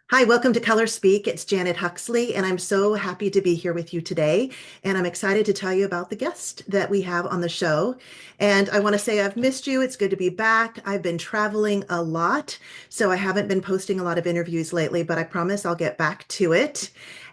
Hi, welcome to Color Speak. It's Janet Huxley, and I'm so happy to be here with you today. And I'm excited to tell you about the guest that we have on the show. And I want to say I've missed you. It's good to be back. I've been traveling a lot, so I haven't been posting a lot of interviews lately, but I promise I'll get back to it.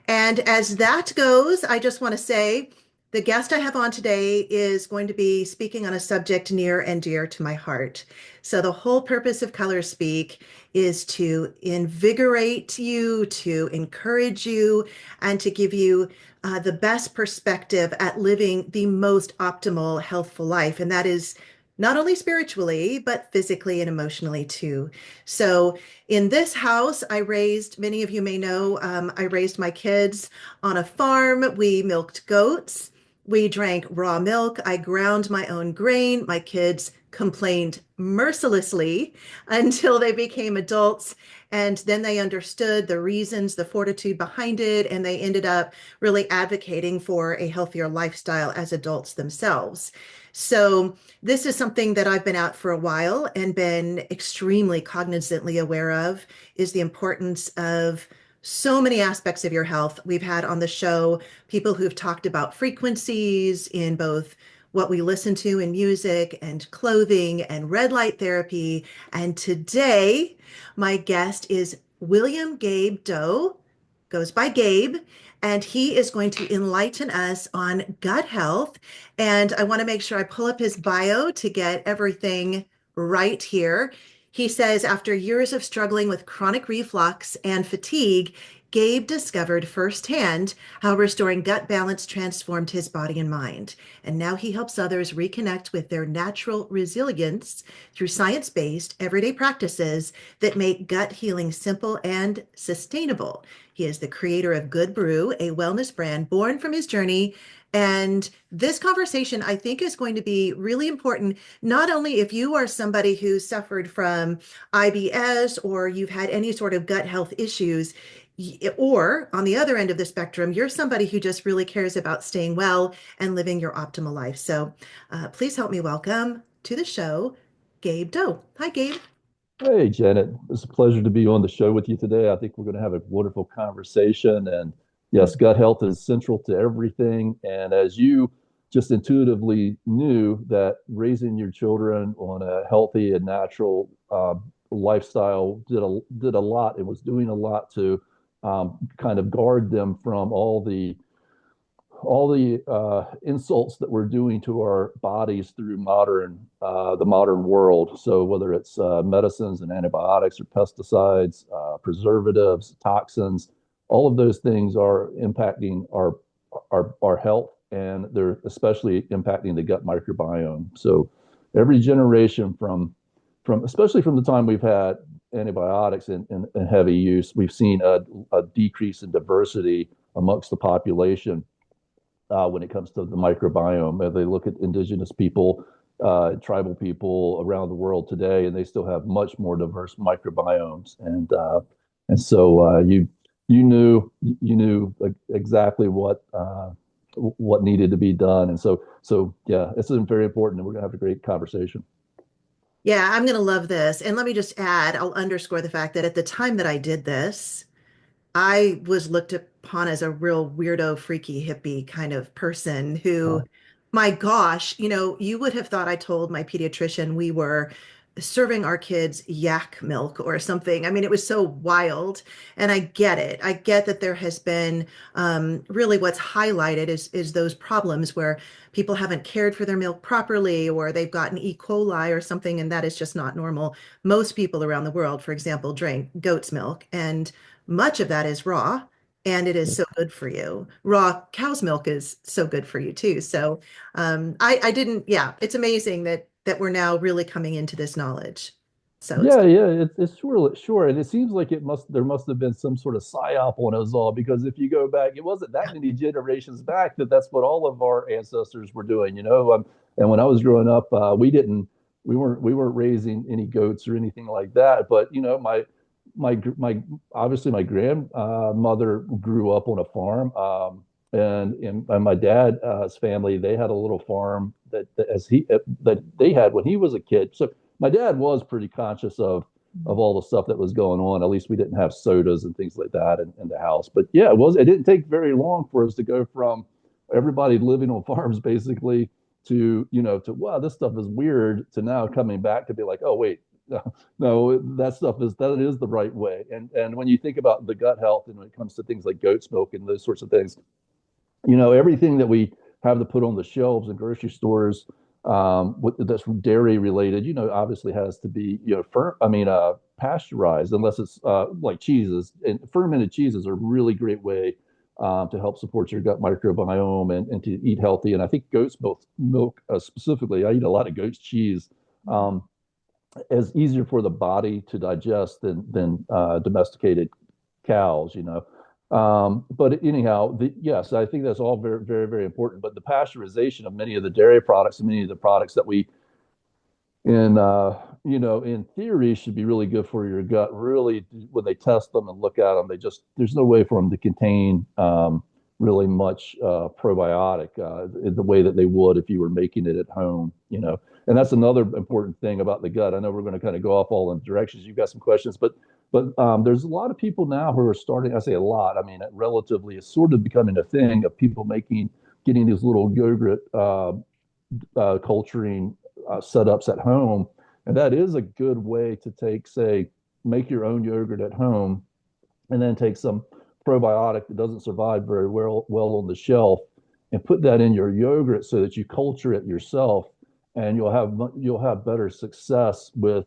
And as that goes, I just want to say the guest I have on today is going to be speaking on a subject near and dear to my heart. So, the whole purpose of Color Speak is to invigorate you, to encourage you, and to give you the best perspective at living the most optimal, healthful life. And that is not only spiritually, but physically and emotionally too. So, in this house, many of you may know, I raised my kids on a farm. We milked goats. We drank raw milk. I ground my own grain. My kids complained mercilessly until they became adults. And then they understood the reasons, the fortitude behind it, and they ended up really advocating for a healthier lifestyle as adults themselves. So, this is something that I've been at for a while and been extremely cognizantly aware of is the importance of so many aspects of your health. We've had on the show people who've talked about frequencies in both what we listen to in music and clothing and red light therapy. And today, my guest is William Gabe Doe, goes by Gabe, and he is going to enlighten us on gut health. And I want to make sure I pull up his bio to get everything right here. He says, after years of struggling with chronic reflux and fatigue, Gabe discovered firsthand how restoring gut balance transformed his body and mind. And now he helps others reconnect with their natural resilience through science-based everyday practices that make gut healing simple and sustainable. He is the creator of Good Brew, a wellness brand born from his journey. And this conversation, I think, is going to be really important, not only if you are somebody who suffered from IBS or you've had any sort of gut health issues, or on the other end of the spectrum, you're somebody who just really cares about staying well and living your optimal life. So please help me welcome to the show, Gabe Doe. Hi, Gabe. Hey, Janet. It's a pleasure to be on the show with you today. I think we're going to have a wonderful conversation. And yes, gut health is central to everything. And as you just intuitively knew that raising your children on a healthy and natural lifestyle did a lot. It was doing a lot to kind of guard them from all the insults that we're doing to our bodies through the modern world. So whether it's medicines and antibiotics or pesticides, preservatives, toxins, all of those things are impacting our health, and they're especially impacting the gut microbiome. So every generation from especially from the time we've had antibiotics in heavy use, we've seen a decrease in diversity amongst the population when it comes to the microbiome. They look at indigenous people, tribal people around the world today, and they still have much more diverse microbiomes. And so you knew exactly what needed to be done. And so yeah, it's very important, and we're gonna have a great conversation. Yeah, I'm going to love this. And let me just add, I'll underscore the fact that at the time that I did this, I was looked upon as a real weirdo, freaky, hippie kind of person who, Uh, my gosh, you would have thought I told my pediatrician we were serving our kids yak milk or something. I mean, it was so wild. And I get it. I get that there has been really what's highlighted is those problems where people haven't cared for their milk properly or they've gotten E. coli or something, and that is just not normal. Most people around the world, for example, drink goat's milk, and much of that is raw, and it is so good for you. Raw cow's milk is so good for you too. So I didn't, yeah, it's amazing that we're now really coming into this knowledge. So it's Yeah, yeah, it's sure, and it seems like there must have been some sort of psyop on us all, because if you go back, it wasn't that many generations back that's what all of our ancestors were doing, you know. And when I was growing up, we weren't raising any goats or anything like that. But my obviously my grandmother grew up on a farm, and my dad's family, they had a little farm that they had when he was a kid. So my dad was pretty conscious of of all the stuff that was going on. At least we didn't have sodas and things like that in the house. But yeah, it didn't take very long for us to go from everybody living on farms basically to, to, wow, this stuff is weird, to now coming back to be like, oh, wait, no, that is the right way. And when you think about the gut health and when it comes to things like goat's milk and those sorts of things, everything that we have to put on the shelves in grocery stores, that's dairy related, obviously has to be, pasteurized, unless it's like cheeses. And fermented cheeses are a really great way to help support your gut microbiome and to eat healthy. And I think goat's milk specifically, I eat a lot of goat's cheese. Is easier for the body to digest than domesticated cows. But anyhow, yes, I think that's all very, very, very important. But the pasteurization of many of the dairy products and many of the products that we, in theory, should be really good for your gut. Really, when they test them and look at them, there's no way for them to contain really much probiotic in the way that they would if you were making it at home. And that's another important thing about the gut. I know we're going to kind of go off all in directions. You've got some questions, but there's a lot of people now who are starting. I say a lot. I mean, relatively, it's sort of becoming a thing of people getting these little yogurt culturing setups at home, and that is a good way to make your own yogurt at home, and then take some probiotic that doesn't survive very well on the shelf, and put that in your yogurt so that you culture it yourself, and you'll have better success with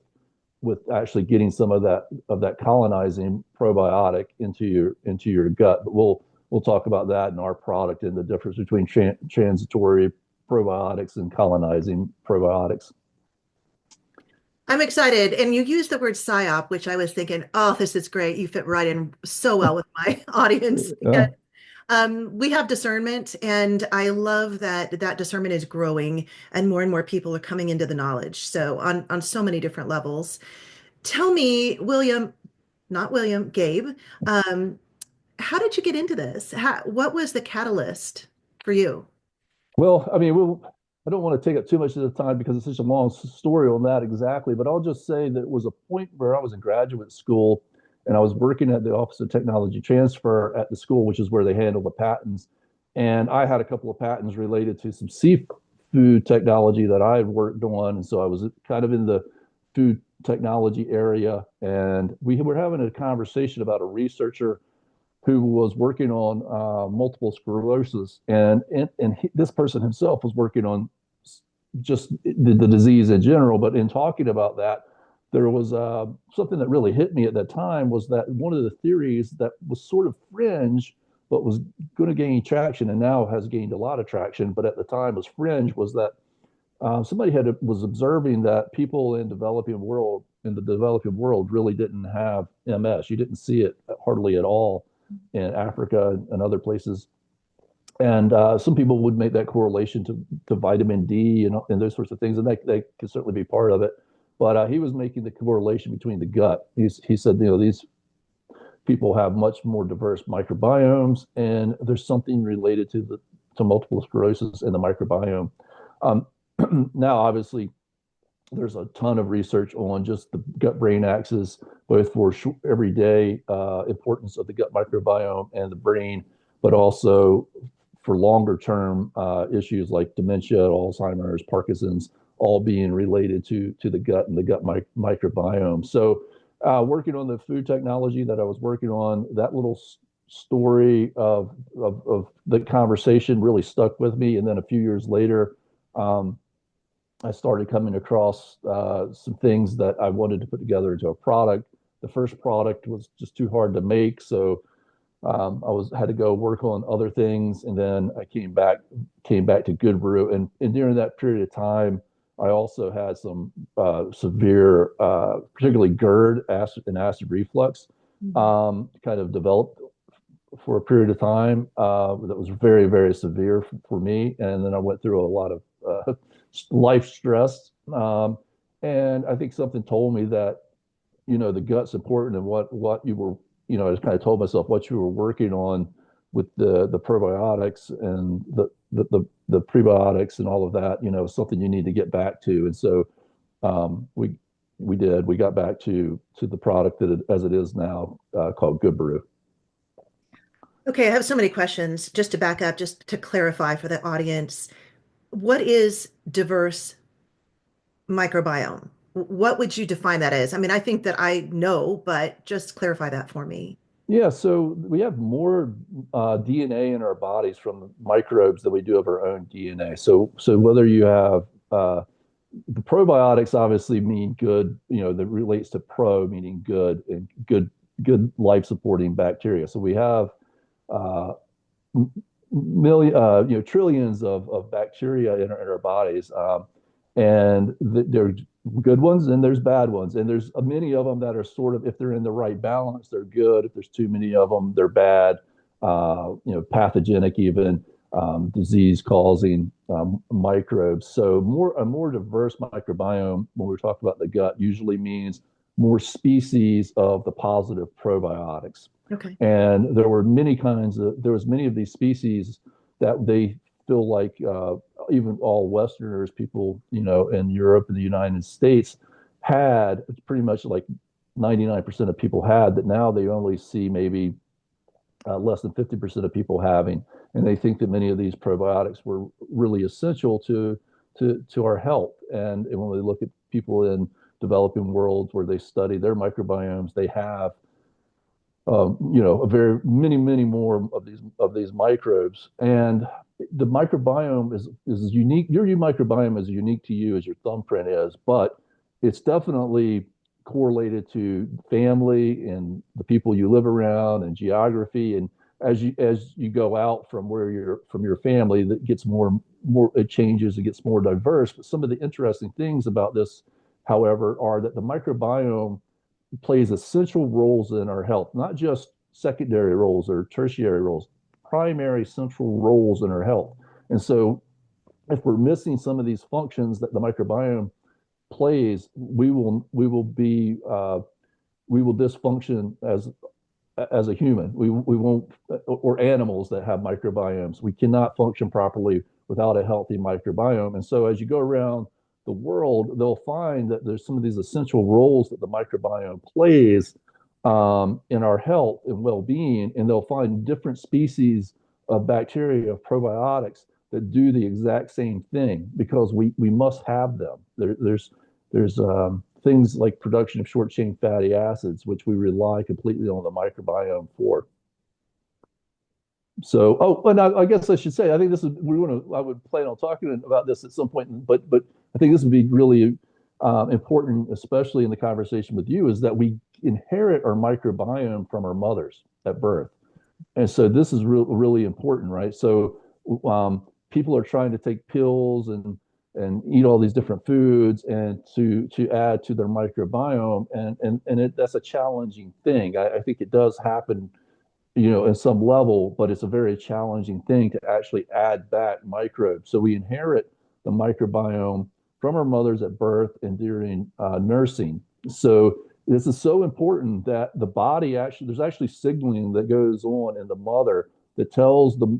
actually getting some of that colonizing probiotic into your gut. But we'll talk about that in our product and the difference between transitory probiotics and colonizing probiotics. I'm excited. And you used the word psyop, which I was thinking, oh, this is great. You fit right in so well with my audience. Yeah. We have discernment, and I love that discernment is growing and more people are coming into the knowledge. So on so many different levels. Tell me, William, not William, Gabe, how did you get into this? What was the catalyst for you? Well, I mean, I don't want to take up too much of the time because it's such a long story on that exactly, but I'll just say that it was a point where I was in graduate school and I was working at the Office of Technology Transfer at the school, which is where they handle the patents. And I had a couple of patents related to some seafood technology that I had worked on. And so I was kind of in the food technology area. And we were having a conversation about a researcher who was working on multiple sclerosis. And this person himself was working on just the disease in general. But in talking about that, there was something that really hit me at that time, was that one of the theories that was sort of fringe, but was going to gain traction and now has gained a lot of traction, but at the time was fringe, was that somebody was observing that people in the developing world really didn't have MS. You didn't see it hardly at all in Africa and other places. And some people would make that correlation to vitamin D and those sorts of things, and they could certainly be part of it. But he was making the correlation between the gut. He said, these people have much more diverse microbiomes, and there's something related to multiple sclerosis in the microbiome. Now, obviously, there's a ton of research on just the gut-brain axis, both for everyday importance of the gut microbiome and the brain, but also for longer-term issues like dementia, Alzheimer's, Parkinson's, all being related to the gut and the gut microbiome. So working on the food technology that I was working on, that little story of the conversation really stuck with me. And then a few years later, I started coming across some things that I wanted to put together into a product. The first product was just too hard to make, so I had to go work on other things, and then I came back to Good Brew, and during that period of time, I also had some severe, particularly GERD, acid reflux, kind of developed for a period of time that was very, very severe for me, and then I went through a lot of life stress, and I think something told me that the gut's important, and what you were, I just kind of told myself what you were working on with the probiotics and the prebiotics and all of that, something you need to get back to. And so we We did. We got back to the product as it is now, called Good Brew. Okay, I have so many questions. Just to back up, just to clarify for the audience, what is diverse microbiome? What would you define that as? I mean, I think that I know, but just clarify that for me. Yeah, so we have more DNA in our bodies from microbes than we do of our own DNA. So whether you have the probiotics obviously mean good, that relates to pro meaning good and good life supporting bacteria. So we have uh, trillions of bacteria in our bodies, and there's good ones and there's bad ones, and there's many of them that are sort of, if they're in the right balance, they're good. If there's too many of them, they're bad. Pathogenic even, disease causing microbes. So a more diverse microbiome when we're talking about the gut usually means more species of the positive probiotics. Okay. And there was many of these species that they feel like, even all Westerners, people, in Europe and the United States had, it's pretty much like 99% of people had, that now they only see maybe less than 50% of people having. And they think that many of these probiotics were really essential to our health. And when we look at people in developing worlds where they study their microbiomes, they have a very many more of these microbes, and the microbiome is unique. Your microbiome is unique to you as your thumbprint is, but it's definitely correlated to family and the people you live around and geography. And as you go out from your family, that gets more it changes, it gets more diverse. But some of the interesting things about this, however, are that the microbiome plays essential roles in our health, not just secondary roles or tertiary roles, primary central roles in our health. And so if we're missing some of these functions that the microbiome plays, we will dysfunction as a human. We won't, or animals that have microbiomes. We cannot function properly without a healthy microbiome. And so as you go around the world, they'll find that there's some of these essential roles that the microbiome plays in our health and well-being, and they'll find different species of bacteria, of probiotics, that do the exact same thing because we must have them. There's things like production of short chain fatty acids, which we rely completely on the microbiome for. So, and I guess I should say, I think I would plan on talking about this at some point, but I think this would be really important, especially in the conversation with you, is that we inherit our microbiome from our mothers at birth. And so this is really important, right? So people are trying to take pills and eat all these different foods and to add to their microbiome, and that's a challenging thing. I think it does happen, at some level, but it's a very challenging thing to actually add back microbes. So we inherit the microbiome from our mothers at birth and during nursing. So this is so important that the body there's actually signaling that goes on in the mother that tells the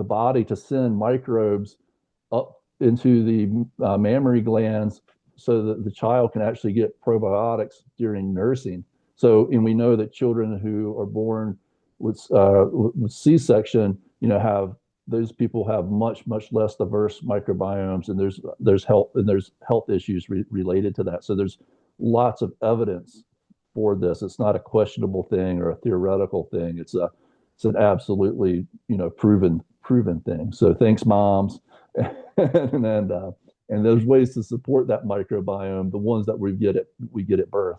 body to send microbes up into the mammary glands so that the child can actually get probiotics during nursing. So, and we know that children who are born with C-section, those people have much less diverse microbiomes, and there's health issues related to that. So there's lots of evidence for this. It's not a questionable thing or a theoretical thing. It's an absolutely proven thing. So thanks, moms, and there's ways to support that microbiome, the ones that we get at birth.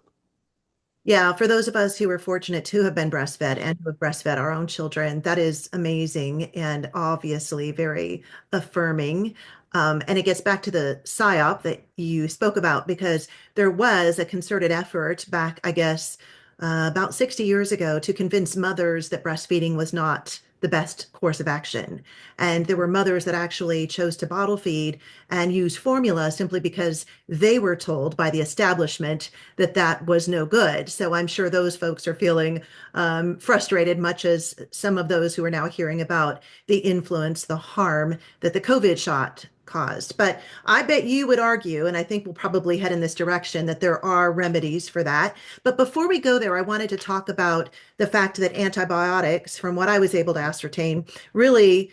Yeah, for those of us who are fortunate to have been breastfed and who have breastfed our own children, that is amazing and obviously very affirming. And it gets back to the PSYOP that you spoke about, because there was a concerted effort back, I guess, about 60 years ago to convince mothers that breastfeeding was not the best course of action. And there were mothers that actually chose to bottle feed and use formula simply because they were told by the establishment that that was no good. So I'm sure those folks are feeling frustrated, much as some of those who are now hearing about the influence, the harm that the COVID shot caused. But I bet you would argue, and I think we'll probably head in this direction, that there are remedies for that. But before we go there, I wanted to talk about the fact that antibiotics, from what I was able to ascertain, really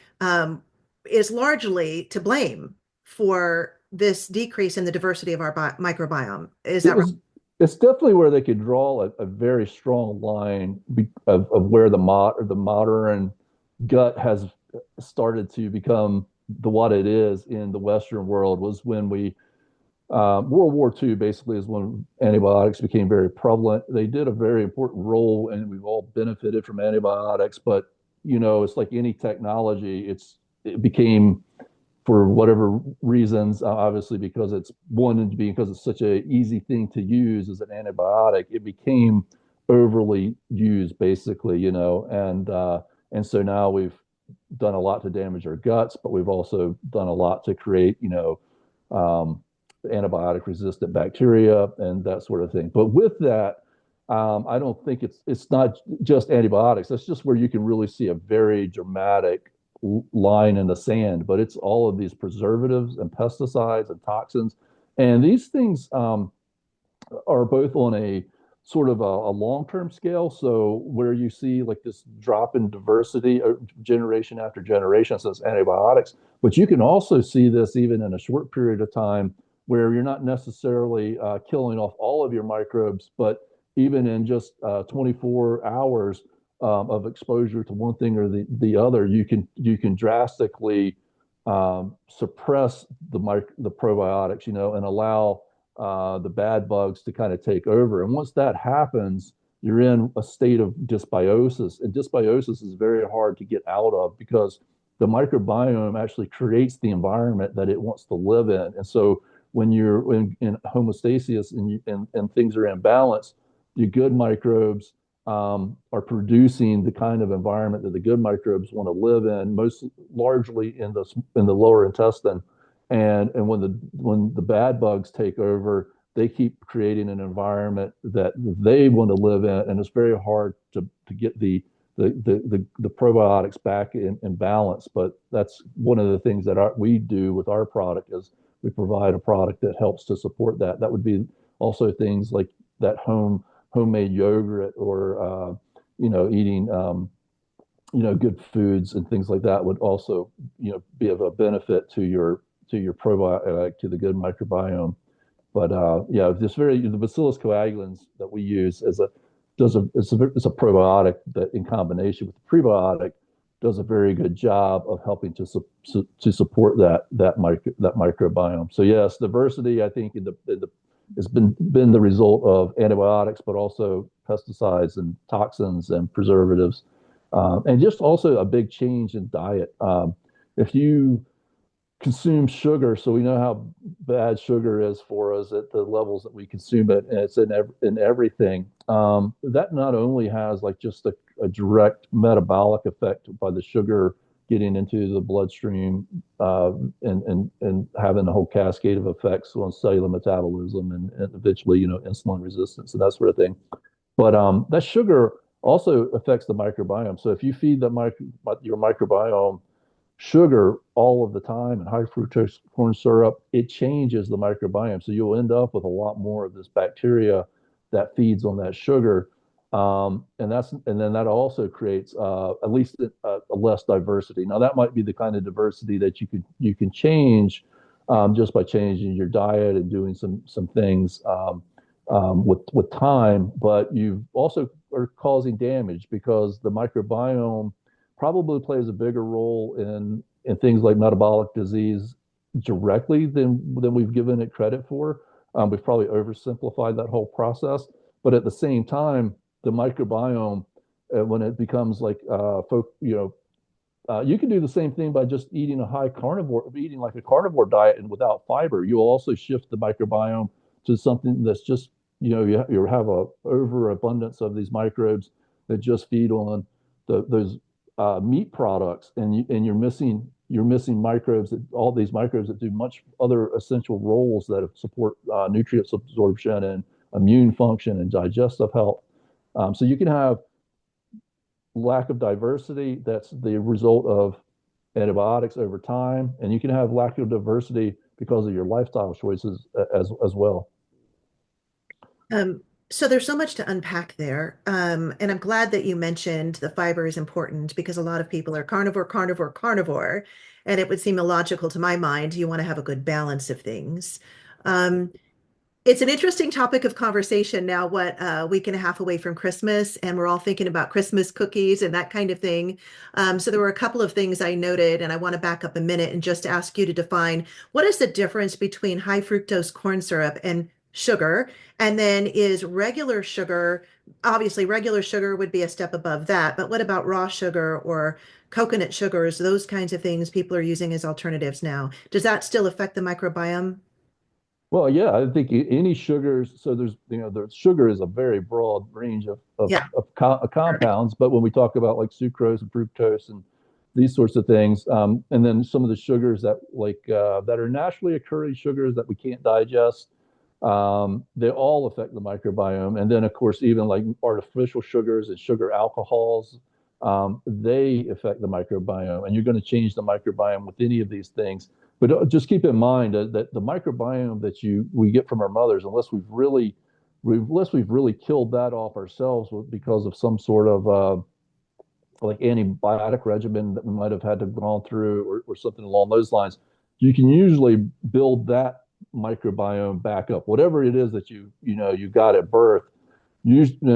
is largely to blame for this decrease in the diversity of our microbiome. Is It that right? was it's definitely where they could draw a very strong line of where the modern gut has started to become the what it is in the Western world was when we World War II basically is when antibiotics became very prevalent. They did a very important role, and we've all benefited from antibiotics. But it's like any technology; it became for whatever reasons, obviously because it's such an easy thing to use as an antibiotic, it became overly used basically, and so now we've done a lot to damage our guts, but we've also done a lot to create, um, antibiotic resistant bacteria and that sort of thing. But with that, I don't think it's not just antibiotics. That's just where you can really see a very dramatic line in the sand. But it's all of these preservatives and pesticides and toxins, and these things are both on a sort of a long-term scale. So where you see like this drop in diversity generation after generation, so it's antibiotics, but you can also see this even in a short period of time where you're not necessarily killing off all of your microbes, but even in just 24 hours of exposure to one thing or the other, you can drastically suppress the probiotics, and allow the bad bugs to kind of take over. And once that happens, you're in a state of dysbiosis. And dysbiosis is very hard to get out of because the microbiome actually creates the environment that it wants to live in. And so when you're in homeostasis and things are in balance, the good microbes are producing the kind of environment that the good microbes want to live in, most largely in the lower intestine. And when the bad bugs take over, they keep creating an environment that they want to live in, and it's very hard to get the probiotics back in balance. But that's one of the things that we do with our product is we provide a product that helps to support that. That would be also things like that homemade yogurt or eating good foods and things like that would also be of a benefit to your probiotic, to the good microbiome. But yeah, the Bacillus coagulans that we use it's a probiotic that in combination with the prebiotic does a very good job of helping to support that microbiome. So yes, diversity I think has been the result of antibiotics, but also pesticides and toxins and preservatives, and just also a big change in diet. If you consume sugar, so we know how bad sugar is for us at the levels that we consume it, and it's in everything. That not only has like just a direct metabolic effect by the sugar getting into the bloodstream and having a whole cascade of effects on cellular metabolism and eventually insulin resistance and that sort of thing. But that sugar also affects the microbiome. So if you feed your microbiome sugar all of the time and high fructose corn syrup, it changes the microbiome. So you'll end up with a lot more of this bacteria that feeds on that sugar. And then that also creates at least a less diversity. Now that might be the kind of diversity that you can change just by changing your diet and doing some things with time, but you also are causing damage because the microbiome probably plays a bigger role in things like metabolic disease directly than we've given it credit for. We've probably oversimplified that whole process, but at the same time, the microbiome, when it becomes like you can do the same thing by just eating like a carnivore diet and without fiber. You'll also shift the microbiome to something that's just you have a overabundance of these microbes that just feed on those meat products, and you're missing all these microbes that do much other essential roles that support nutrient absorption and immune function and digestive health. So you can have lack of diversity that's the result of antibiotics over time, and you can have lack of diversity because of your lifestyle choices as well. Um, so there's so much to unpack there. And I'm glad that you mentioned the fiber is important because a lot of people are carnivore, carnivore, carnivore. And it would seem illogical to my mind. You want to have a good balance of things. Um, It's an interesting topic of conversation now, what, a week and a half away from Christmas, and we're all thinking about Christmas cookies and that kind of thing. So there were a couple of things I noted, and I want to back up a minute and just ask you to define what is the difference between high fructose corn syrup and sugar? And then is regular sugar, obviously regular sugar would be a step above that, but what about raw sugar or coconut sugars, those kinds of things people are using as alternatives now? Does that still affect the microbiome? Well, yeah, I think any sugars. So there's, the sugar is a very broad range Yeah. compounds. But when we talk about like sucrose and fructose and these sorts of things, and then some of the sugars that that are naturally occurring sugars that we can't digest, they all affect the microbiome. And then, of course, even like artificial sugars and sugar alcohols, they affect the microbiome. And you're going to change the microbiome with any of these things. But just keep in mind that the microbiome that we get from our mothers, unless we've really killed that off ourselves because of some sort of like antibiotic regimen that we might have had to gone through or something along those lines, you can usually build that microbiome back up. Whatever it is that you got at birth,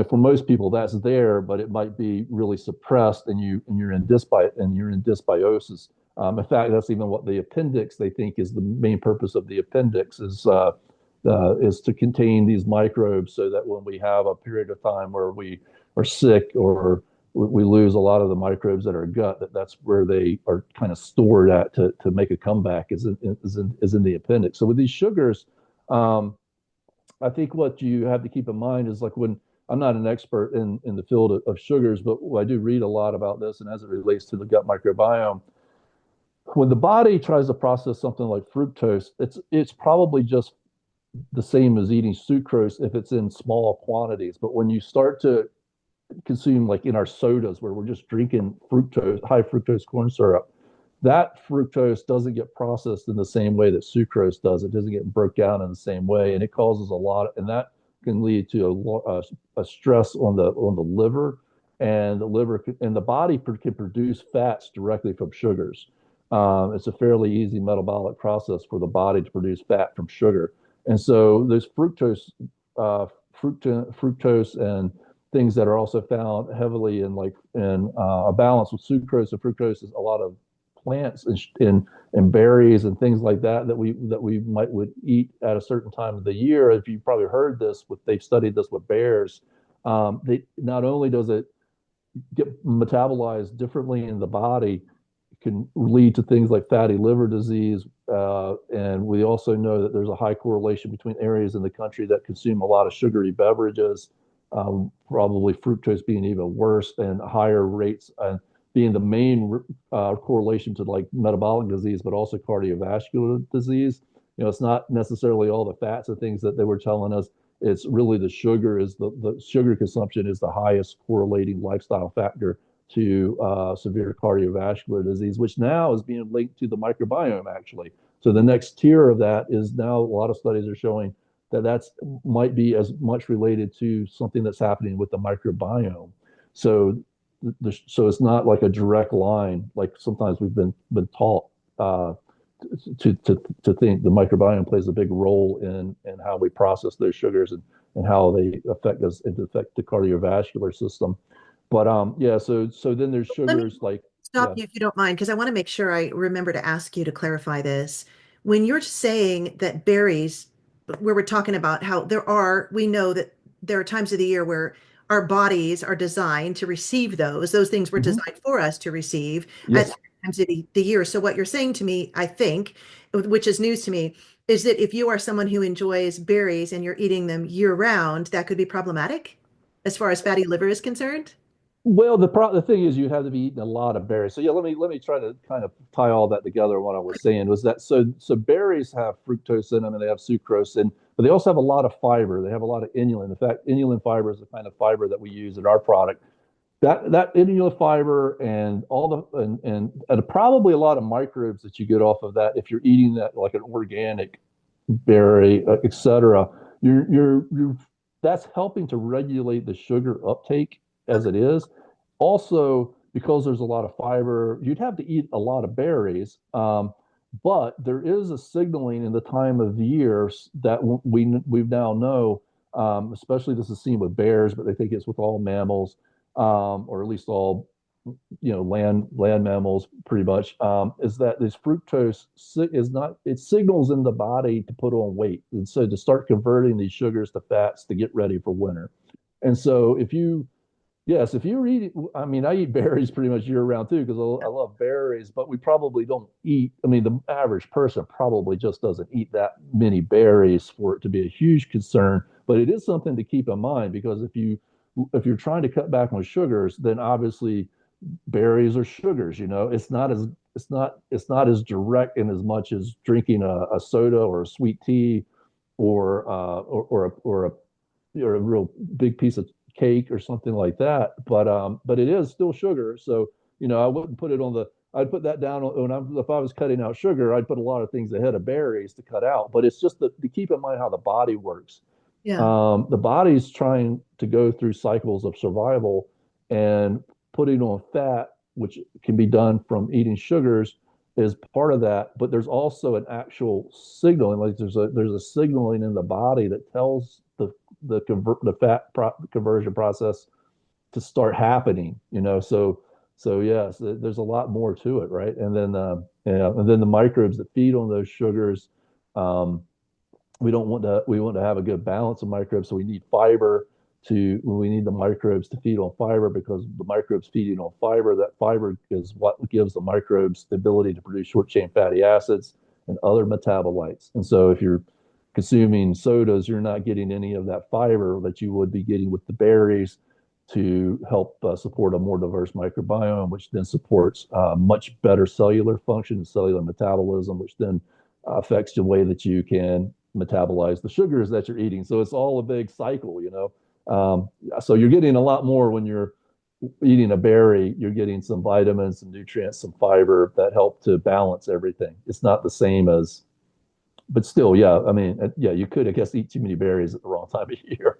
for most people that's there, but it might be really suppressed, and you're in dysbiosis. In fact, that's even what the appendix, they think, is the main purpose of the appendix is to contain these microbes, so that when we have a period of time where we are sick or we lose a lot of the microbes that are gut, that's where they are kind of stored at to make a comeback is in the appendix. So with these sugars, I think what you have to keep in mind is, like, when I'm not an expert in the field of sugars, but I do read a lot about this, and as it relates to the gut microbiome, when the body tries to process something like fructose, it's probably just the same as eating sucrose if it's in small quantities. But when you start to consume, like in our sodas, where we're just drinking fructose, high fructose corn syrup, that fructose doesn't get processed in the same way that sucrose does. It doesn't get broke down in the same way, and it causes a lot, and that can lead to a stress on the liver, and the body can produce fats directly from sugars. It's a fairly easy metabolic process for the body to produce fat from sugar, and so there's fructose and things that are also found heavily in a balance with sucrose and fructose is a lot of plants and berries and things like that we would eat at a certain time of the year. If you probably heard this, they've studied this with bears. They not only does it get metabolized differently in the body, can lead to things like fatty liver disease. And we also know that there's a high correlation between areas in the country that consume a lot of sugary beverages, probably fructose being even worse, and higher rates being the main correlation to like metabolic disease, but also cardiovascular disease. It's not necessarily all the fats and things that they were telling us. It's really the sugar consumption is the highest correlating lifestyle factor to severe cardiovascular disease, which now is being linked to the microbiome, actually. So the next tier of that is now a lot of studies are showing that might be as much related to something that's happening with the microbiome. So so it's not like a direct line, like sometimes we've been taught to think the microbiome plays a big role in how we process those sugars and how they affect us and affect the cardiovascular system. But yeah, so then there's Let me sugars like, stop yeah. you if you don't mind, because I want to make sure I remember to ask you to clarify this. When you're saying that berries, where we're talking about how we know that there are times of the year where our bodies are designed to receive those things were Mhm. designed for us to receive at Yes. certain times of the year. So what you're saying to me, I think, which is news to me, is that if you are someone who enjoys berries and you're eating them year round, that could be problematic as far as fatty liver is concerned. Well, the thing is, you have to be eating a lot of berries. So yeah, let me try to kind of tie all that together. What I was saying was that so berries have fructose in them, and they have sucrose in, but they also have a lot of fiber. They have a lot of inulin. In fact, inulin fiber is the kind of fiber that we use in our product. that inulin fiber and all the and probably a lot of microbes that you get off of that if you're eating that like an organic berry, etc. You're that's helping to regulate the sugar uptake as Okay. it is. Also, because there's a lot of fiber, you'd have to eat a lot of berries. But there is a signaling in the time of year that we now know, especially this is seen with bears, but they think it's with all mammals, or at least all land mammals pretty much, is that this fructose is not, it signals in the body to put on weight, and so to start converting these sugars to fats to get ready for winter. And so if you yes, if you eat, I mean, I eat berries pretty much year round too because I love berries, but we probably don't eat. I mean, the average person probably just doesn't eat that many berries for it to be a huge concern. But it is something to keep in mind because if you're trying to cut back on sugars, then obviously berries are sugars. It's not as direct in as much as drinking a soda or a sweet tea or a real big piece of cake or something like that. But it is still sugar. So, I wouldn't put it on the, I'd put that down when if I was cutting out sugar, I'd put a lot of things ahead of berries to cut out. But it's just to keep in mind how the body works. Yeah. The body's trying to go through cycles of survival, and putting on fat, which can be done from eating sugars, is part of that. But there's also an actual signaling, like there's a signaling in the body that tells the conversion process to start happening. So yes, there's a lot more to it, right? And then the microbes that feed on those sugars. We want to have a good balance of microbes, so we need fiber we need the microbes to feed on fiber, because the microbes feeding on fiber, that fiber is what gives the microbes the ability to produce short chain fatty acids and other metabolites. And so if you're consuming sodas, you're not getting any of that fiber that you would be getting with the berries to help support a more diverse microbiome, which then supports much better cellular function and cellular metabolism, which then affects the way that you can metabolize the sugars that you're eating. So it's all a big cycle. So you're getting a lot more when you're eating a berry. You're getting some vitamins, some nutrients, some fiber that help to balance everything. It's not the same as, but still, yeah. I mean, yeah, you could, I guess, eat too many berries at the wrong time of year.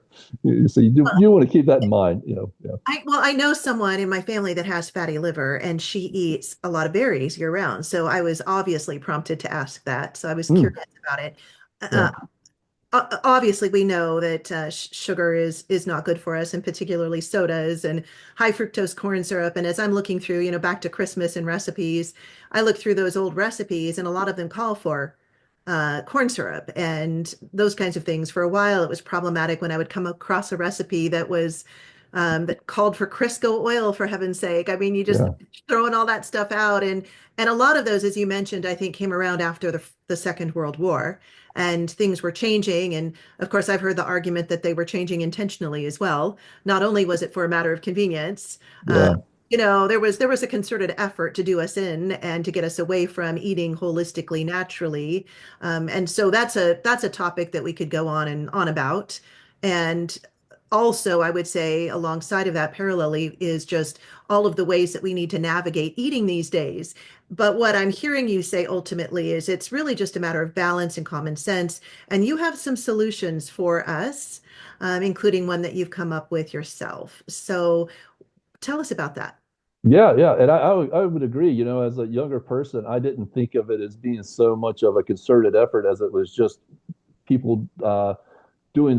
So you want to keep that in mind. Yeah, I know someone in my family that has fatty liver, and she eats a lot of berries year round. So I was obviously prompted to ask that. So I was mm, curious about it. yeah, Obviously, we know that sugar is not good for us, and particularly sodas and high fructose corn syrup. And as I'm looking through, back to Christmas and recipes, I look through those old recipes, and a lot of them call for corn syrup and those kinds of things. For a while, it was problematic when I would come across a recipe that called for Crisco oil, for heaven's sake. I mean, you just yeah, throwing all that stuff out, and a lot of those, as you mentioned, I think came around after the Second World War, and things were changing. And of course, I've heard the argument that they were changing intentionally as well. Not only was it for a matter of convenience, uh, yeah, there was a concerted effort to do us in and to get us away from eating holistically, naturally. And so that's a topic that we could go on and on about. And also, I would say alongside of that, parallelly, is just all of the ways that we need to navigate eating these days. But what I'm hearing you say ultimately is it's really just a matter of balance and common sense. And you have some solutions for us, including one that you've come up with yourself. So tell us about that. yeah. And I would agree. As a younger person, I didn't think of it as being so much of a concerted effort as it was just people doing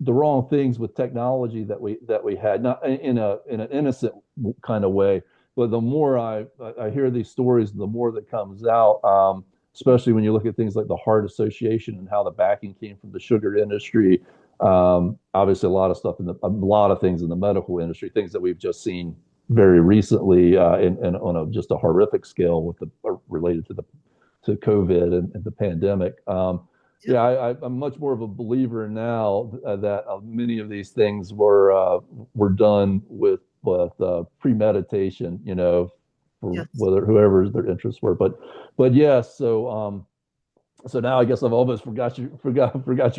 the wrong things with technology that we had, not in an innocent kind of way. But the more I hear these stories, the more that comes out, especially when you look at things like the Heart Association and how the backing came from the sugar industry. Obviously, a lot of things in the medical industry, things that we've just seen very recently, and on just a horrific scale related to COVID and the pandemic. Yep. Yeah, I'm much more of a believer now that many of these things were done with premeditation, for Yes. whether whoever their interests were. But yes, so So now I guess I've almost forgot your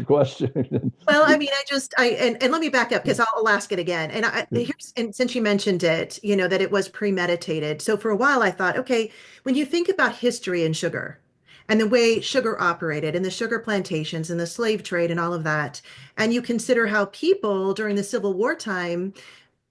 question. Well, I mean, and let me back up because I'll ask it again. And since you mentioned it, that it was premeditated. So for a while I thought, okay, when you think about history and sugar and the way sugar operated and the sugar plantations and the slave trade and all of that, and you consider how people during the Civil War time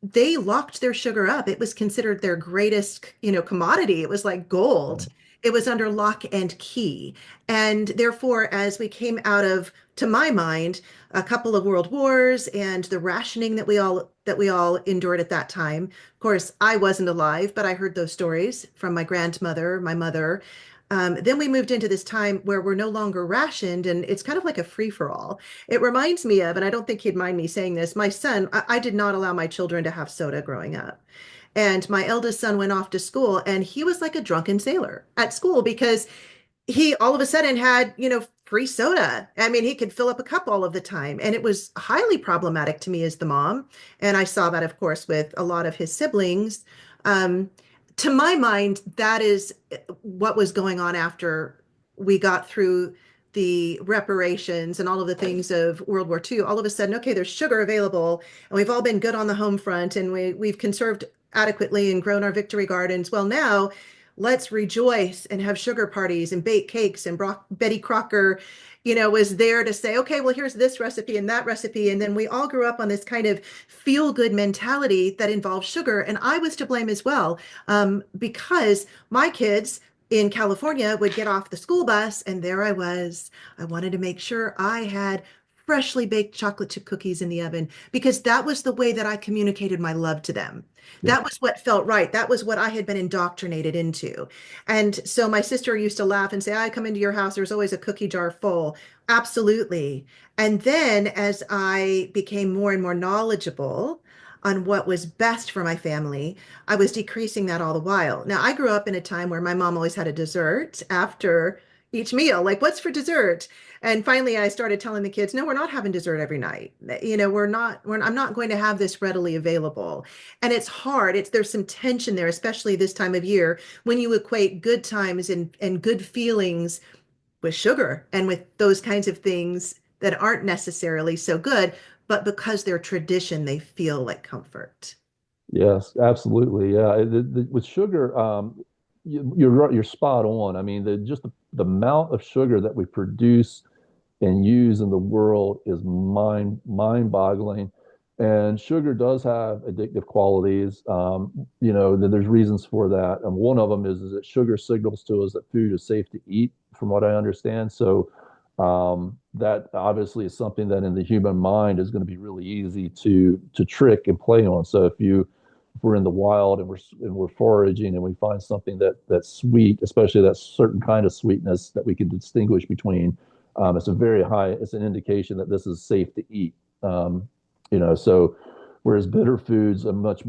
they locked their sugar up. It was considered their greatest, commodity. It was like gold. It was under lock and key. And therefore, as we came out of, to my mind, a couple of world wars and the rationing that we all endured at that time. Of course, I wasn't alive, but I heard those stories from my grandmother, my mother. Then we moved into this time where we're no longer rationed, and it's kind of like a free for all. It reminds me of, and I don't think he'd mind me saying this, my son, I did not allow my children to have soda growing up. And my eldest son went off to school, and he was like a drunken sailor at school because he all of a sudden had, free soda. I mean, he could fill up a cup all of the time. And it was highly problematic to me as the mom. And I saw that, of course, with a lot of his siblings. Um, to my mind, that is what was going on after we got through the reparations and all of the things of World War II. All of a sudden, okay, there's sugar available, and we've all been good on the home front, and we've conserved adequately and grown our victory gardens. Well, now let's rejoice and have sugar parties and bake cakes. And Betty Crocker, was there to say, okay, well, here's this recipe and that recipe. And then we all grew up on this kind of feel good mentality that involves sugar. And I was to blame as well, because my kids in California would get off the school bus, and there I was. I wanted to make sure I had freshly baked chocolate chip cookies in the oven because that was the way that I communicated my love to them. Yeah. That was what felt right. That was what I had been indoctrinated into. And so my sister used to laugh and say, I come into your house, there's always a cookie jar full. Absolutely. And then as I became more and more knowledgeable on what was best for my family, I was decreasing that all the while. Now, I grew up in a time where my mom always had a dessert after each meal, like, what's for dessert? And finally, I started telling the kids, no, we're not having dessert every night. I'm not going to have this readily available. And it's hard. There's some tension there, especially this time of year when you equate good times and good feelings with sugar and with those kinds of things that aren't necessarily so good, but because they're tradition, they feel like comfort. Yes, absolutely. Yeah, with sugar, you're spot on. I mean, the amount of sugar that we produce and use in the world is mind-boggling. And sugar does have addictive qualities. There's reasons for that. And one of them is that sugar signals to us that food is safe to eat, from what I understand. So that obviously is something that in the human mind is going to be really easy to trick and play on. So if we're in the wild and we're foraging and we find something that's sweet, especially that certain kind of sweetness that we can distinguish between, it's an indication that this is safe to eat. So whereas bitter foods,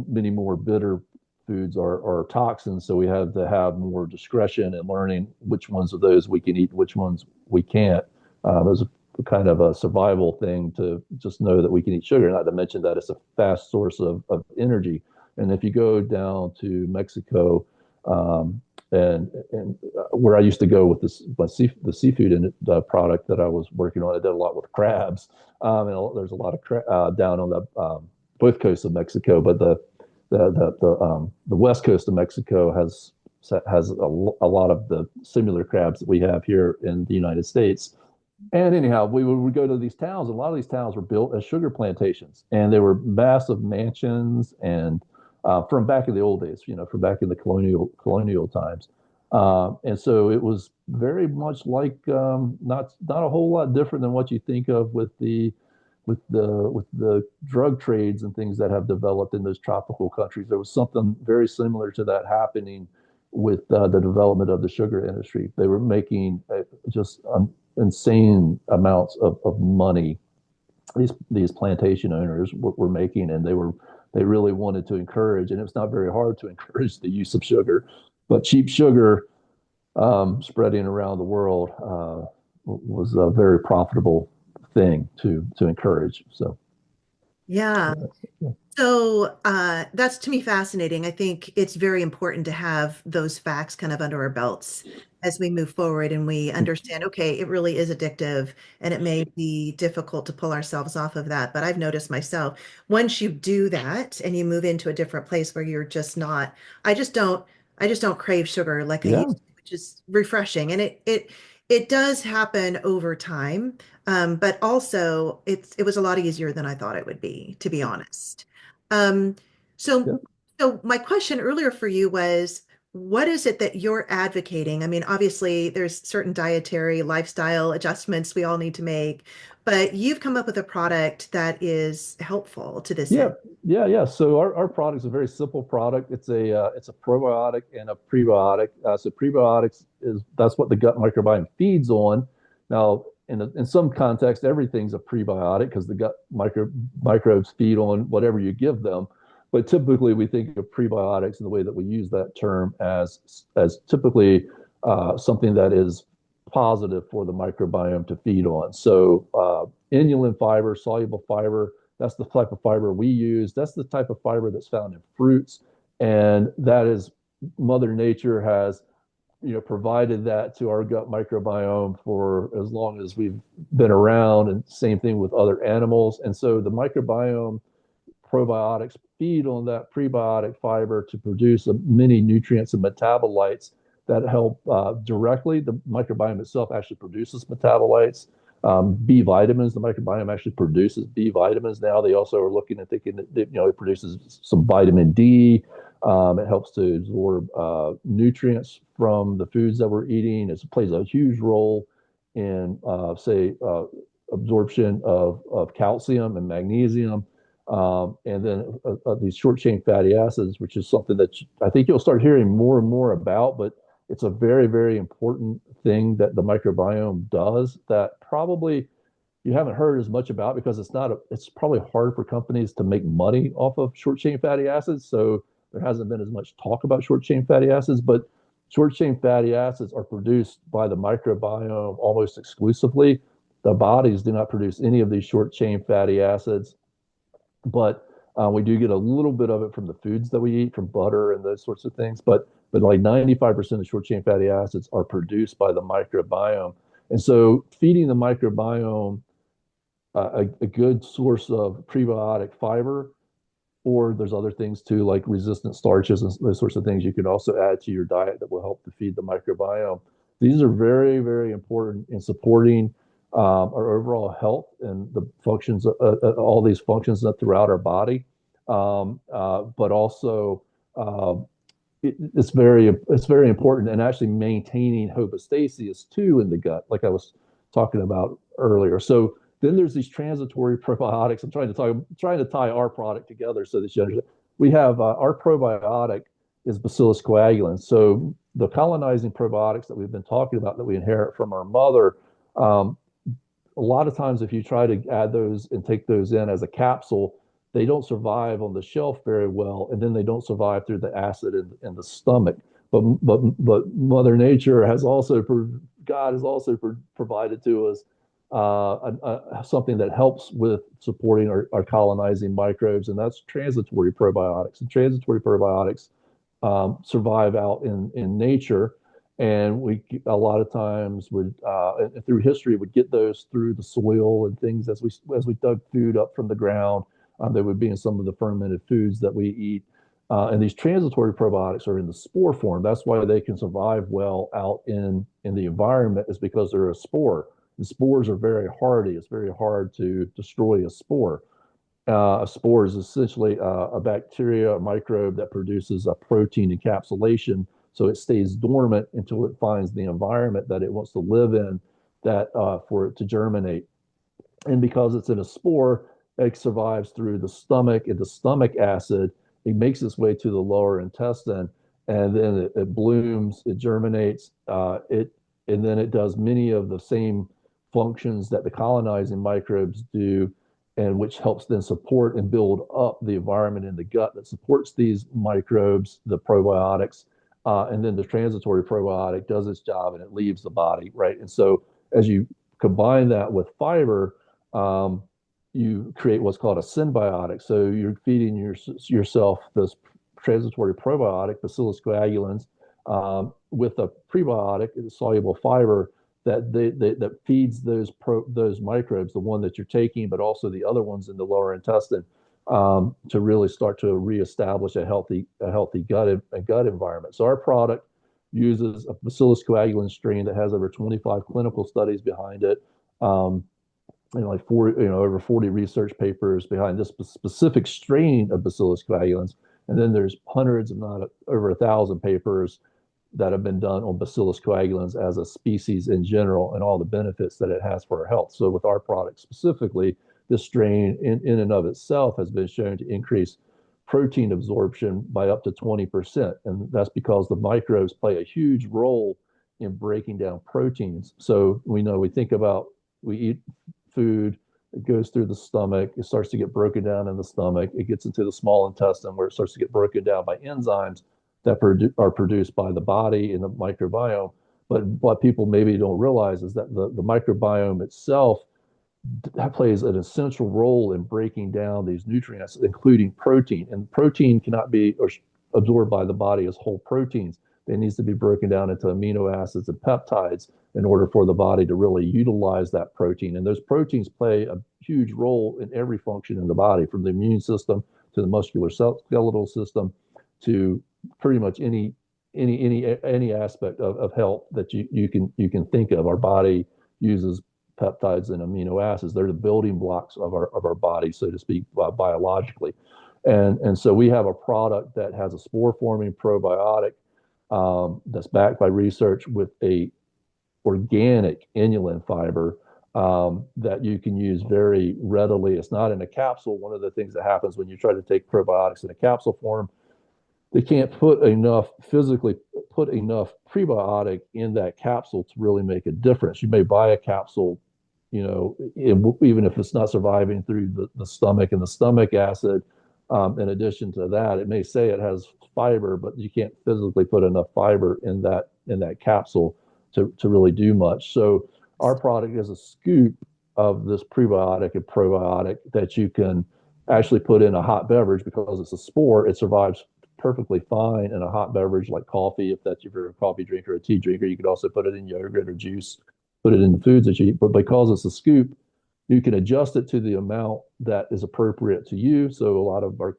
many more bitter foods are toxins, so we have to have more discretion in learning which ones of those we can eat, which ones we can't. As a kind of a survival thing to just know that we can eat sugar, not to mention that it's a fast source of energy. And if you go down to Mexico, and where I used to go with the seafood product that I was working on, I did a lot with crabs. And there's a lot of down on the both coasts of Mexico, but the west coast of Mexico has a lot of the similar crabs that we have here in the United States. And anyhow, we would go to these towns. A lot of these towns were built as sugar plantations, and they were massive mansions and from back in the old days, from back in the colonial times. And so it was very much like not a whole lot different than what you think of with the drug trades and things that have developed in those tropical countries. There was something very similar to that happening with the development of the sugar industry. They were making just insane amounts of money. These plantation owners were making, and they really wanted to encourage, and it's not very hard to encourage the use of sugar, but cheap sugar spreading around the world was a very profitable thing to encourage. So Yeah. yeah, So that's to me fascinating. I think it's very important to have those facts kind of under our belts as we move forward and we understand, okay, it really is addictive and it may be difficult to pull ourselves off of that. But I've noticed myself, once you do that and you move into a different place where you're just not, I just don't, I just don't crave sugar like I Yeah, used to, which is refreshing. And it does happen over time. But also it was a lot easier than I thought it would be, to be honest. Um, so, yeah. so my question earlier for you was, what is it that you're advocating? I mean, obviously, there's certain dietary lifestyle adjustments we all need to make, but you've come up with a product that is helpful to this Yeah, end. yeah. So our product is a very simple product. It's a probiotic and a prebiotic. So prebiotics is that's what the gut microbiome feeds on. Now, in some context, everything's a prebiotic because the microbes feed on whatever you give them. But typically, we think of prebiotics in the way that we use that term as typically something that is positive for the microbiome to feed on. So inulin fiber, soluble fiber, that's the type of fiber we use. That's the type of fiber that's found in fruits. And that is Mother Nature has, provided that to our gut microbiome for as long as we've been around, and same thing with other animals. And so the microbiome probiotics feed on that prebiotic fiber to produce many nutrients and metabolites that help directly. The microbiome itself actually produces metabolites. B vitamins, the microbiome actually produces B vitamins now. They also are looking at thinking that it produces some vitamin D. It helps to absorb nutrients from the foods that we're eating. It plays a huge role in, say, absorption of calcium and magnesium. And then these short chain fatty acids, which is something that I think you'll start hearing more and more about, but it's a very, very important thing that the microbiome does that probably you haven't heard as much about because it's probably hard for companies to make money off of short chain fatty acids. So there hasn't been as much talk about short chain fatty acids, but short chain fatty acids are produced by the microbiome almost exclusively. The bodies do not produce any of these short chain fatty acids, but we do get a little bit of it from the foods that we eat, from butter and those sorts of things. But like 95% of short chain fatty acids are produced by the microbiome. And so feeding the microbiome a good source of prebiotic fiber, or there's other things too, like resistant starches and those sorts of things you can also add to your diet that will help to feed the microbiome. These are very, very important in supporting our overall health and the functions, all these functions throughout our body. But also, it's very important in actually maintaining homeostasis too in the gut, like I was talking about earlier. So then there's these transitory probiotics. I'm trying to tie our product together so that you understand. We have our probiotic is Bacillus coagulans. So the colonizing probiotics that we've been talking about that we inherit from our mother, um, a lot of times if you try to add those and take those in as a capsule, they don't survive on the shelf very well, and then they don't survive through the acid in the stomach. But Mother Nature has also God has also provided to us something that helps with supporting our colonizing microbes, and that's transitory probiotics. And transitory probiotics survive out in nature, and we a lot of times would through history would get those through the soil and things as we dug food up from the ground. They would be in some of the fermented foods that we eat. And these transitory probiotics are in the spore form. That's why they can survive well out in the environment, is because they're a spore. The spores are very hardy. It's very hard to destroy a spore. A spore is essentially a bacteria, a microbe that produces a protein encapsulation. So it stays dormant until it finds the environment that it wants to live in, that for it to germinate. And because it's in a spore, it survives through the stomach, and the stomach acid, it makes its way to the lower intestine, and then it blooms, it germinates, and then it does many of the same functions that the colonizing microbes do, and which helps then support and build up the environment in the gut that supports these microbes, the probiotics, and then the transitory probiotic does its job and it leaves the body, right? And so as you combine that with fiber, um, you create what's called a symbiotic. So you're feeding yourself this transitory probiotic, Bacillus coagulans, with a prebiotic, soluble fiber that feeds those microbes, the one that you're taking, but also the other ones in the lower intestine, to really start to reestablish a healthy gut environment. So our product uses a Bacillus coagulans strain that has over 25 clinical studies behind it. Like 40, over 40 research papers behind this specific strain of Bacillus coagulans. And then there's hundreds, if not over 1,000 papers that have been done on Bacillus coagulans as a species in general and all the benefits that it has for our health. So with our product specifically, this strain in and of itself has been shown to increase protein absorption by up to 20%. And that's because the microbes play a huge role in breaking down proteins. So we think about, we eat food, it goes through the stomach, it starts to get broken down in the stomach, it gets into the small intestine where it starts to get broken down by enzymes that are produced by the body in the microbiome. But what people maybe don't realize is that the microbiome itself that plays an essential role in breaking down these nutrients, including protein. And protein cannot be absorbed by the body as whole proteins. It needs to be broken down into amino acids and peptides in order for the body to really utilize that protein. And those proteins play a huge role in every function in the body, from the immune system to the muscular skeletal system to pretty much any aspect of health that you can think of. Our body uses peptides and amino acids. They're the building blocks of our body, so to speak, biologically. And so we have a product that has a spore forming probiotic that's backed by research with a organic inulin fiber that you can use very readily. It's not in a capsule. One of the things that happens when you try to take probiotics in a capsule form, they can't physically put enough prebiotic in that capsule to really make a difference. You may buy a capsule, even if it's not surviving through the stomach and the stomach acid. In addition to that, it may say it has fiber, but you can't physically put enough fiber in that capsule to really do much. So our product is a scoop of this prebiotic and probiotic that you can actually put in a hot beverage. Because it's a spore, it survives perfectly fine in a hot beverage like coffee. If you're a coffee drinker or a tea drinker, you could also put it in yogurt or juice, put it in the foods that you eat. But because it's a scoop, you can adjust it to the amount that is appropriate to you. So a lot of our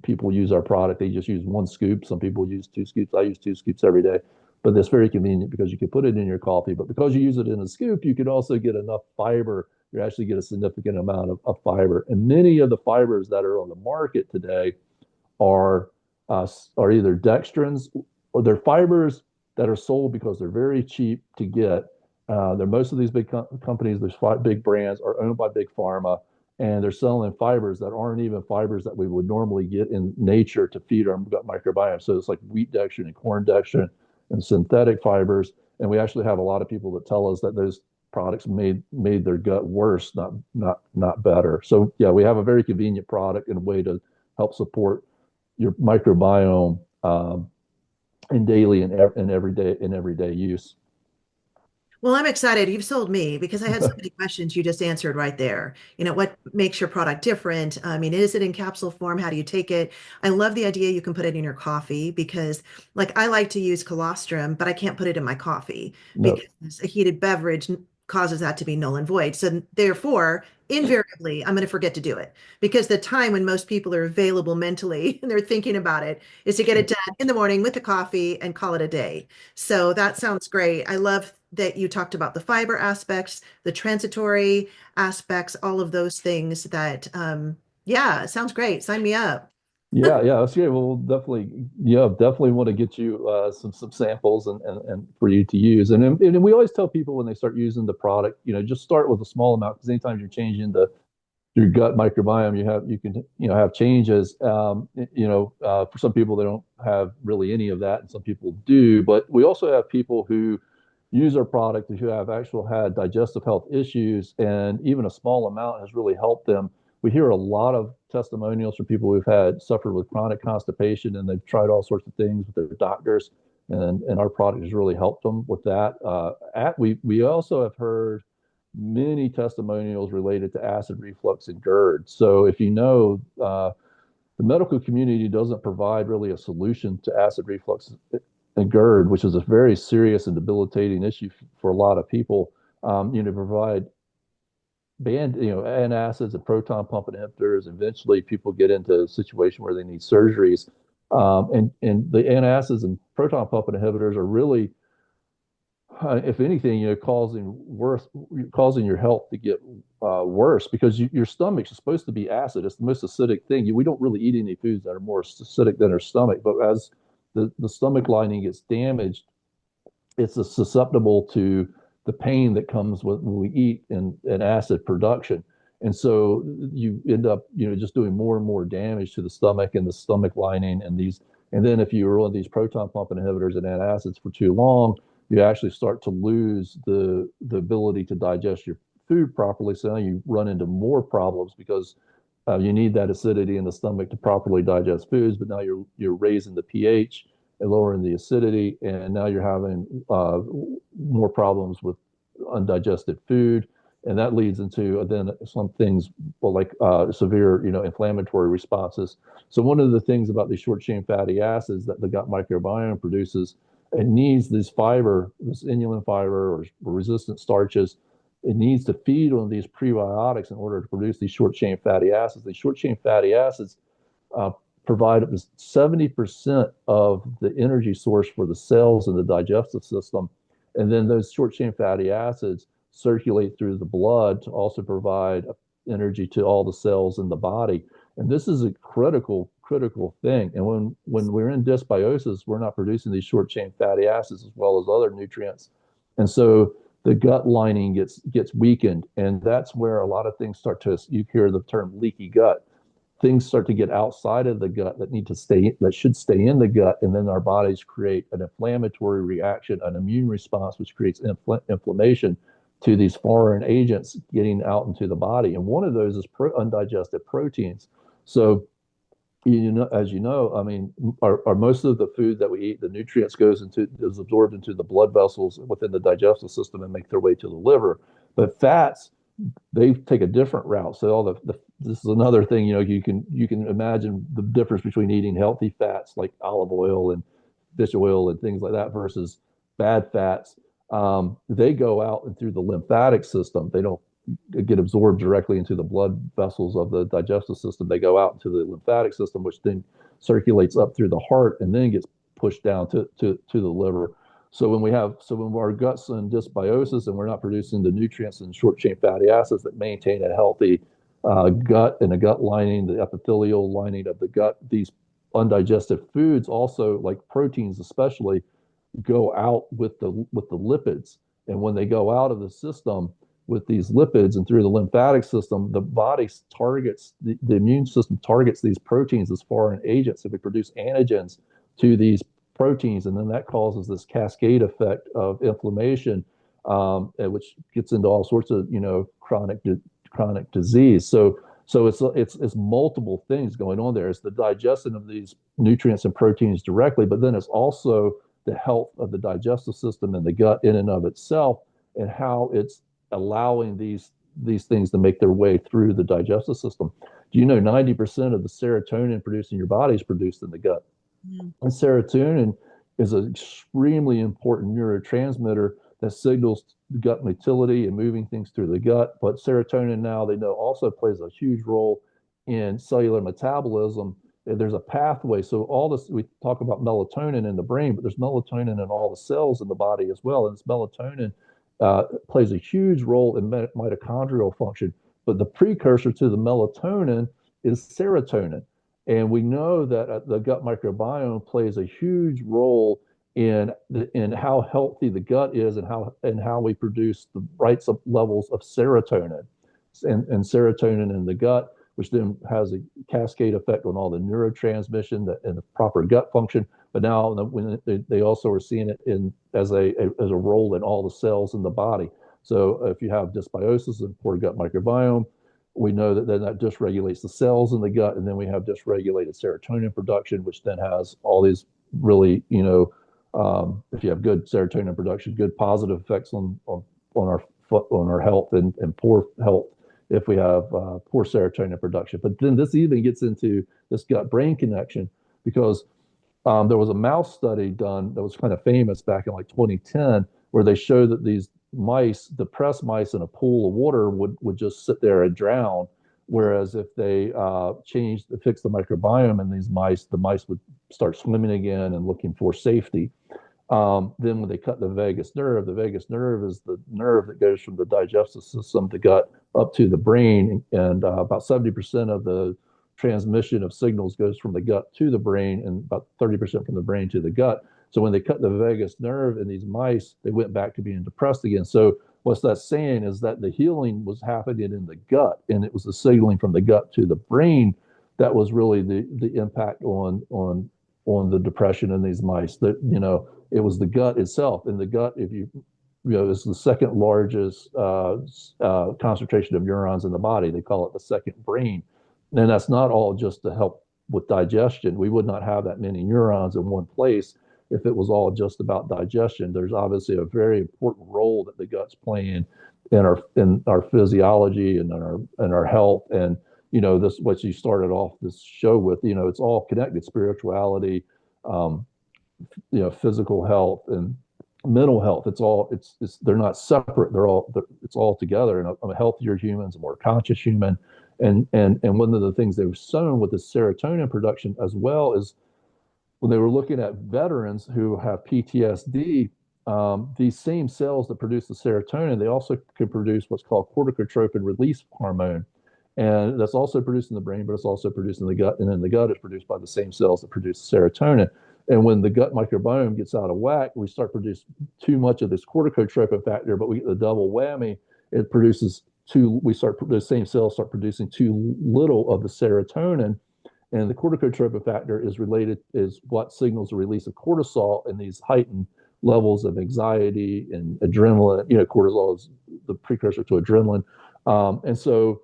people use our product. They just use one scoop. Some people use 2 scoops. I use 2 scoops every day. But it's very convenient because you can put it in your coffee. But because you use it in a scoop, you can also get enough fiber. You actually get a significant amount of fiber. And many of the fibers that are on the market today are either dextrins, or they're fibers that are sold because they're very cheap to get. Most of these big companies, there's 5 big brands, are owned by big pharma, and they're selling fibers that aren't even fibers that we would normally get in nature to feed our gut microbiome. So it's like wheat dextrin and corn dextrin and synthetic fibers. And we actually have a lot of people that tell us that those products made their gut worse, not better. So yeah, we have a very convenient product and a way to help support your microbiome in daily and everyday use. Well, I'm excited. You've sold me because I had so many questions you just answered right there. What makes your product different? I mean, is it in capsule form? How do you take it? I love the idea you can put it in your coffee because, like, I like to use colostrum, but I can't put it in my coffee No, because a heated beverage causes that to be null and void. So, therefore, invariably, I'm going to forget to do it because the time when most people are available mentally and they're thinking about it is to get it done in the morning with the coffee and call it a day. So, that sounds great. I love that you talked about the fiber aspects, the transitory aspects, all of those things that, yeah, sounds great. Sign me up. yeah, that's great. Well, definitely want to get you some samples and for you to use. And we always tell people when they start using the product, just start with a small amount, because anytime you're changing your gut microbiome, you can have changes. For some people they don't have really any of that, and some people do. But we also have people who use our product who have actually had digestive health issues, and even a small amount has really helped them. We hear a lot of testimonials from people who've suffered with chronic constipation, and they've tried all sorts of things with their doctors, and our product has really helped them with that. We also have heard many testimonials related to acid reflux and GERD. So if the medical community doesn't provide really a solution to acid reflux and GERD, which is a very serious and debilitating issue for a lot of people, provide antacids and proton pump inhibitors. Eventually, people get into a situation where they need surgeries. And the antacids and proton pump inhibitors are really, if anything, causing your health to get worse because your stomach is supposed to be acid. It's the most acidic thing. We don't really eat any foods that are more acidic than our stomach, but as the stomach lining gets damaged, it's susceptible to the pain that comes when we eat and acid production. And so you end up, just doing more and more damage to the stomach and the stomach lining and then if you are on these proton pump inhibitors and antacids for too long, you actually start to lose the ability to digest your food properly. So now you run into more problems because you need that acidity in the stomach to properly digest foods, but now you're raising the pH and lowering the acidity, and now you're having more problems with undigested food, and that leads into then some things like severe, inflammatory responses. So one of the things about these short chain fatty acids that the gut microbiome produces, it needs this inulin fiber or resistant starches. It needs to feed on these prebiotics in order to produce these short chain fatty acids. These short chain fatty acids uh, provide up to 70% of the energy source for the cells in the digestive system. And then those short chain fatty acids circulate through the blood to also provide energy to all the cells in the body. And this is a critical thing. And when we're in dysbiosis, we're not producing these short chain fatty acids as well as other nutrients. And so the gut lining gets weakened. And that's where a lot of things you hear the term leaky gut. Things start to get outside of the gut that should stay in the gut, and then our bodies create an inflammatory reaction, an immune response, which creates inflammation to these foreign agents getting out into the body. And one of those is undigested proteins. So, as you know, I mean, our most of the food that we eat, the nutrients is absorbed into the blood vessels within the digestive system and make their way to the liver. But fats, they take a different route. So this is another thing, you can imagine the difference between eating healthy fats like olive oil and fish oil and things like that versus bad fats. They go out and through the lymphatic system. They don't get absorbed directly into the blood vessels of the digestive system. They go out into the lymphatic system, which then circulates up through the heart and then gets pushed down to the liver. So when our gut's in dysbiosis and we're not producing the nutrients and short chain fatty acids that maintain a healthy gut and a gut lining, the epithelial lining of the gut, these undigested foods also, like proteins especially, go out with the lipids. And when they go out of the system with these lipids and through the lymphatic system, the body the immune system targets these proteins as foreign agents. So we produce antigens to these proteins, and then that causes this cascade effect of inflammation, which gets into all sorts of chronic disease. So it's multiple things going on there. It's the digestion of these nutrients and proteins directly, but then it's also the health of the digestive system and the gut in and of itself, and how it's allowing these things to make their way through the digestive system. Do you know 90% of the serotonin produced in your body is produced in the gut? Mm. And serotonin is an extremely important neurotransmitter that signals gut motility and moving things through the gut. But serotonin, now they know, also plays a huge role in cellular metabolism. There's a pathway. So all this, we talk about melatonin in the brain, but there's melatonin in all the cells in the body as well. And this melatonin plays a huge role in mitochondrial function. But the precursor to the melatonin is serotonin. And we know that the gut microbiome plays a huge role in how healthy the gut is and how we produce the right levels of serotonin. And serotonin in the gut, which then has a cascade effect on all the neurotransmission and the proper gut function. But now when they also are seeing it as a role in all the cells in the body. So if you have dysbiosis and poor gut microbiome, we know that then that dysregulates the cells in the gut, and then we have dysregulated serotonin production, which then has all these really, if you have good serotonin production, good positive effects on our health, and poor health if we have poor serotonin production. But then this even gets into this gut-brain connection, because There was a mouse study done that was kind of famous back in like 2010, where they showed that these mice, depressed mice in a pool of water, would just sit there and drown. Whereas if they fixed the microbiome in these mice, the mice would start swimming again and looking for safety. Then when they cut the vagus nerve is the nerve that goes from the digestive system, the gut, up to the brain. And about 70% of the transmission of signals goes from the gut to the brain and about 30% from the brain to the gut. So when they cut the vagus nerve in these mice, they went back to being depressed again. So what's that saying is that the healing was happening in the gut, and it was the signaling from the gut to the brain that was really the impact on the depression in these mice. That, it was the gut itself. And the gut, if is the second largest concentration of neurons in the body. They call it the second brain. And that's not all just to help with digestion. We would not have that many neurons in one place if it was all just about digestion. There's obviously a very important role that the gut's playing in our physiology and in our health. And this, what you started off this show with, it's all connected: spirituality, um, physical health, and mental health. It's they're not separate. It's all together. And a healthier human's a more conscious human. And one of the things they've shown with the serotonin production as well is when they were looking at veterans who have PTSD, these same cells that produce the serotonin, they also can produce what's called corticotropin release hormone. And that's also produced in the brain, but it's also produced in the gut. And in the gut, it's produced by the same cells that produce serotonin. And when the gut microbiome gets out of whack, we start producing too much of this corticotropin factor, but we get the double whammy. It produces those same cells start producing too little of the serotonin. And the corticotropin factor is what signals the release of cortisol and these heightened levels of anxiety and adrenaline. Cortisol is the precursor to adrenaline. And so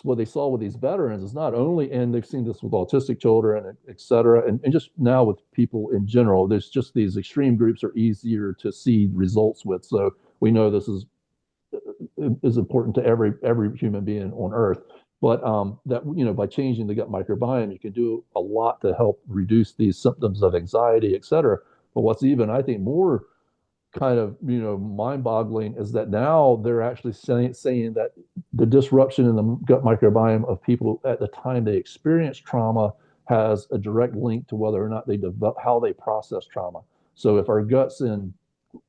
what they saw with these veterans is not only, and they've seen this with autistic children, et cetera, and just now with people in general, there's just these extreme groups are easier to see results with. So we know this is important to every human being on earth. But that, by changing the gut microbiome, you can do a lot to help reduce these symptoms of anxiety, et cetera. But what's even, I think, more kind of mind-boggling is that now they're actually saying that the disruption in the gut microbiome of people at the time they experience trauma has a direct link to whether or not they develop, how they process trauma. So if our gut's in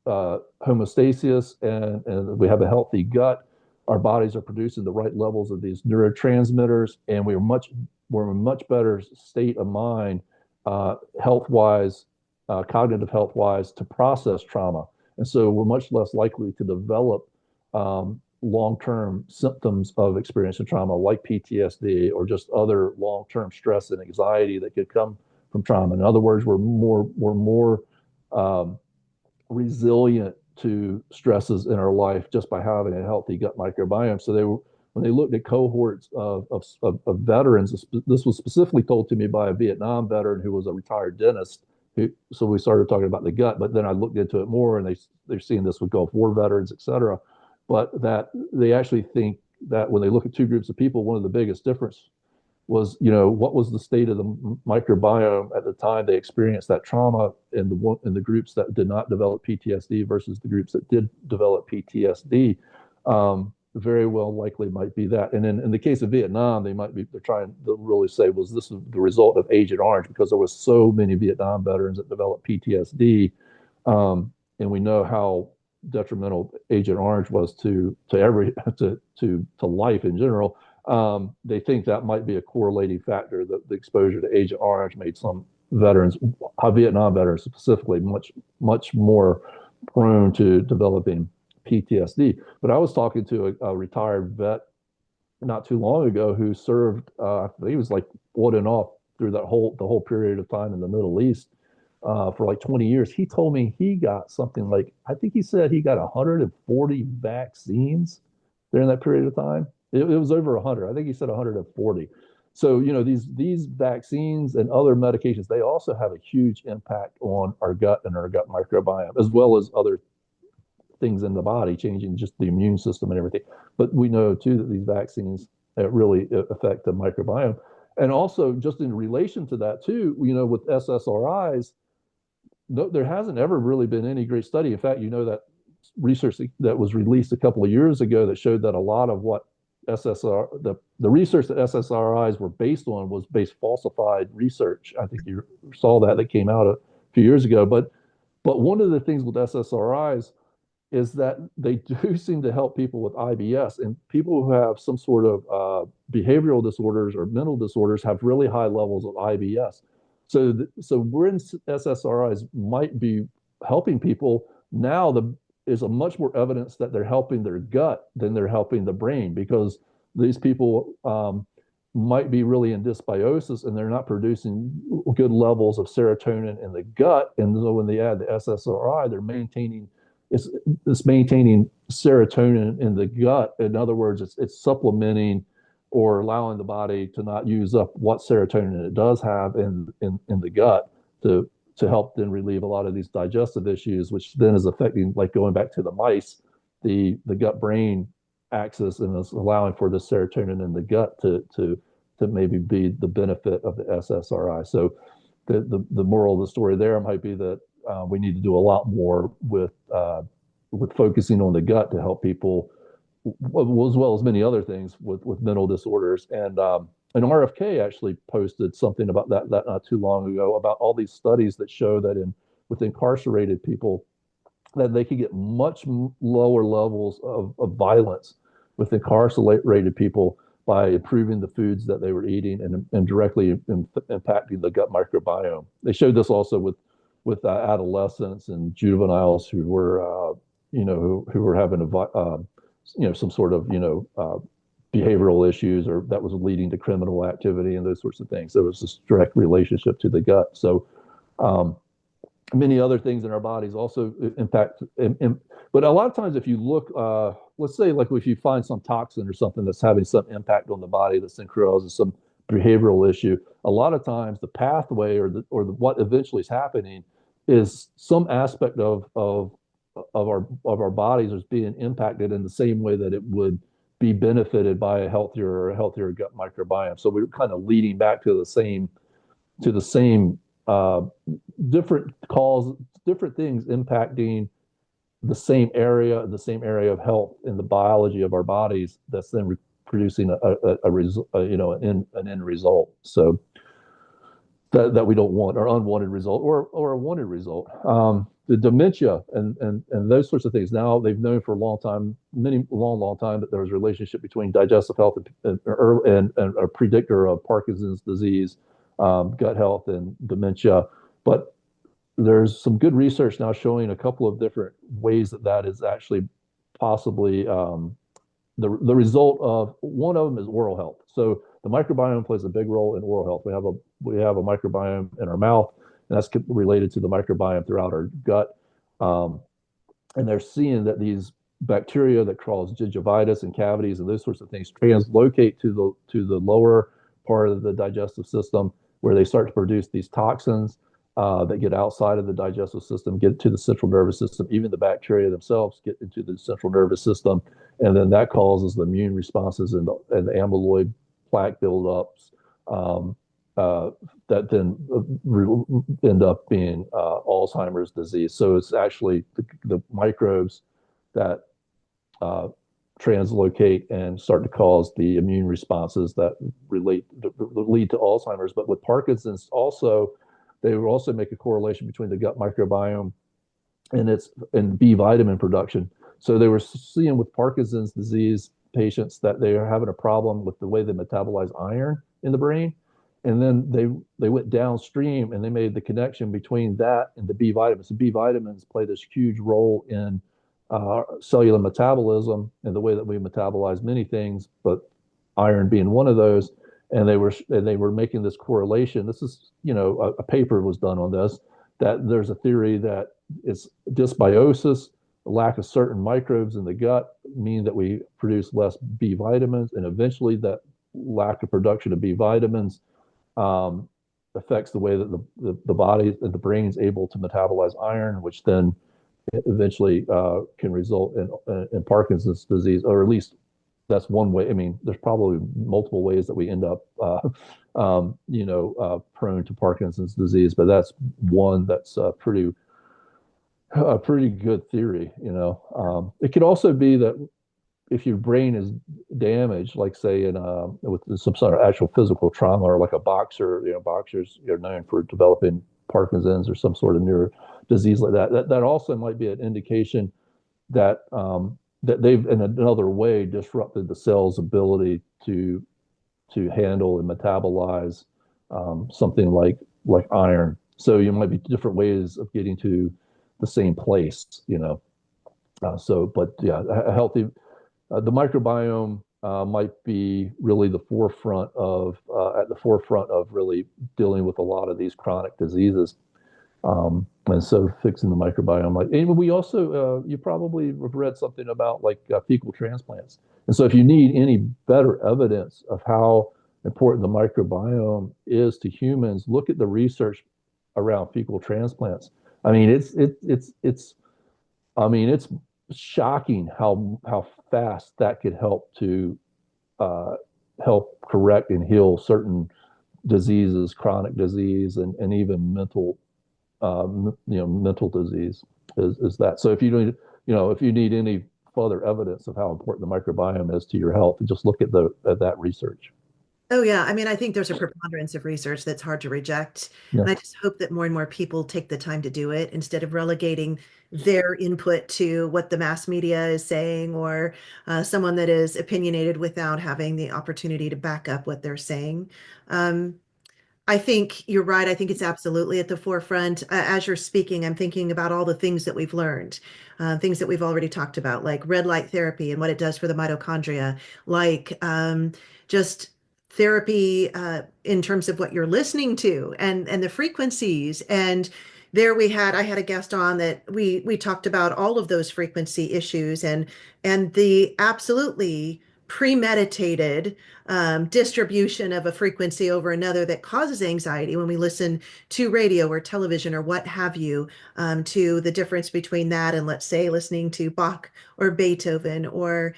homeostasis and we have a healthy gut, our bodies are producing the right levels of these neurotransmitters, and we're in a much better state of mind, health wise, cognitive health wise, to process trauma. And so we're much less likely to develop long-term symptoms of experiencing trauma like PTSD or just other long-term stress and anxiety that could come from trauma. In other words, we're more resilient to stresses in our life just by having a healthy gut microbiome. So when they looked at cohorts of veterans, this was specifically told to me by a Vietnam veteran who was a retired dentist. So we started talking about the gut, but then I looked into it more, and they're seeing this with Gulf War veterans, et cetera. But that they actually think that when they look at two groups of people, one of the biggest difference was, what was the state of the microbiome at the time they experienced that trauma in the groups that did not develop PTSD versus the groups that did develop PTSD. Very well likely might be that. And in the case of Vietnam, they're trying to really say, was this the result of Agent Orange? Because there was so many Vietnam veterans that developed PTSD. And we know how detrimental Agent Orange was to life in general. They think that might be a correlating factor, that the exposure to Agent Orange made some veterans, Vietnam veterans specifically, much more prone to developing PTSD. But I was talking to a retired vet not too long ago who served. He was like on and off through the whole period of time in the Middle East for like 20 years. He told me he got something like, I think he said he got 140 vaccines during that period of time. It was over 100. I think he said 140. So these vaccines and other medications, they also have a huge impact on our gut and our gut microbiome, as well as other things in the body, changing just the immune system and everything. But we know too that these vaccines really affect the microbiome. And also, just in relation to that too, with SSRIs, no, there hasn't ever really been any great study. In fact, that research that was released a couple of years ago that showed that a lot of what the research that SSRIs were based on was based falsified research. I think you saw that came out a few years ago. But one of the things with SSRIs is that they do seem to help people with IBS, and people who have some sort of behavioral disorders or mental disorders have really high levels of IBS. So when SSRIs might be helping people now, is a much more evidence that they're helping their gut than they're helping the brain, because these people might be really in dysbiosis and they're not producing good levels of serotonin in the gut. And so when they add the SSRI, they're maintaining it's maintaining serotonin in the gut. In other words, it's supplementing or allowing the body to not use up what serotonin it does have in the gut to help then relieve a lot of these digestive issues, which then is affecting, like going back to the mice, the gut brain axis, and is allowing for the serotonin in the gut to maybe be the benefit of the SSRI. So the moral of the story there might be that we need to do a lot more with focusing on the gut to help people, as well as many other things with mental disorders. And RFK actually posted something about that not too long ago, about all these studies that show that with incarcerated people, that they could get much lower levels of violence with incarcerated people by improving the foods that they were eating and directly impacting the gut microbiome. They showed this also with adolescents and juveniles who were who were having some sort of behavioral issues, or that was leading to criminal activity and those sorts of things. There was this direct relationship to the gut. So many other things in our bodies also impact. But a lot of times, if you look, let's say, like if you find some toxin or something that's having some impact on the body that's then causes some behavioral issue, a lot of times the pathway or what eventually is happening is some aspect of our bodies is being impacted in the same way that it would be benefited by a healthier gut microbiome. So we're kind of leading back to the same different things impacting the same area of health in the biology of our bodies, that's then producing an end result. So that we don't want, or unwanted result, or a wanted result. The dementia and those sorts of things. Now they've known for a long time, long time, that there was a relationship between digestive health and a predictor of Parkinson's disease, gut health, and dementia. But there's some good research now showing a couple of different ways that is actually possibly the result of. One of them is oral health. So the microbiome plays a big role in oral health. We have a microbiome in our mouth, and that's related to the microbiome throughout our gut. And they're seeing that these bacteria that cause gingivitis and cavities and those sorts of things translocate to the lower part of the digestive system, where they start to produce these toxins that get outside of the digestive system, get to the central nervous system. Even the bacteria themselves get into the central nervous system, and then that causes the immune responses and the amyloid plaque buildups that then end up being Alzheimer's disease. So it's actually the microbes that translocate and start to cause the immune responses that lead to Alzheimer's. But with Parkinson's also, they will also make a correlation between the gut microbiome and B vitamin production. So they were seeing with Parkinson's disease patients that they are having a problem with the way they metabolize iron in the brain. And then they went downstream and they made the connection between that and the B vitamins. The B vitamins play this huge role in cellular metabolism and the way that we metabolize many things, but iron being one of those. And they were making this correlation. This is, a paper was done on this, that there's a theory that it's dysbiosis, the lack of certain microbes in the gut mean that we produce less B vitamins, and eventually that lack of production of B vitamins affects the way that the body and the brain is able to metabolize iron, which then eventually can result in Parkinson's disease, or at least that's one way. I mean, there's probably multiple ways that we end up, prone to Parkinson's disease, but that's one that's a pretty good theory. It could also be that if your brain is damaged, like say with some sort of actual physical trauma, or like a boxer, boxers are known for developing Parkinson's or some sort of neuro disease like that. That also might be an indication that that they've in another way disrupted the cell's ability to handle and metabolize something like iron. So you might be different ways of getting to the same place. But yeah, a healthy the microbiome might be really the forefront of at the forefront of really dealing with a lot of these chronic diseases. And so fixing the microbiome, and we also, you probably have read something about like fecal transplants. And so if you need any better evidence of how important the microbiome is to humans, look at the research around fecal transplants. I mean, it's shocking how fast that could help to help correct and heal certain diseases, chronic disease, and even mental disease is that. So if you need, if you need any further evidence of how important the microbiome is to your health, just look at that research. Oh, yeah. I mean, I think there's a preponderance of research that's hard to reject. Yeah. And I just hope that more and more people take the time to do it instead of relegating their input to what the mass media is saying, or someone that is opinionated without having the opportunity to back up what they're saying. Um, I think you're right. I think it's absolutely at the forefront. As you're speaking, I'm thinking about all the things that we've learned, things that we've already talked about, like red light therapy and what it does for the mitochondria, like just therapy in terms of what you're listening to and the frequencies. And I had a guest on that we talked about all of those frequency issues and the absolutely premeditated distribution of a frequency over another that causes anxiety when we listen to radio or television or what have you, to the difference between that and, let's say, listening to Bach or Beethoven or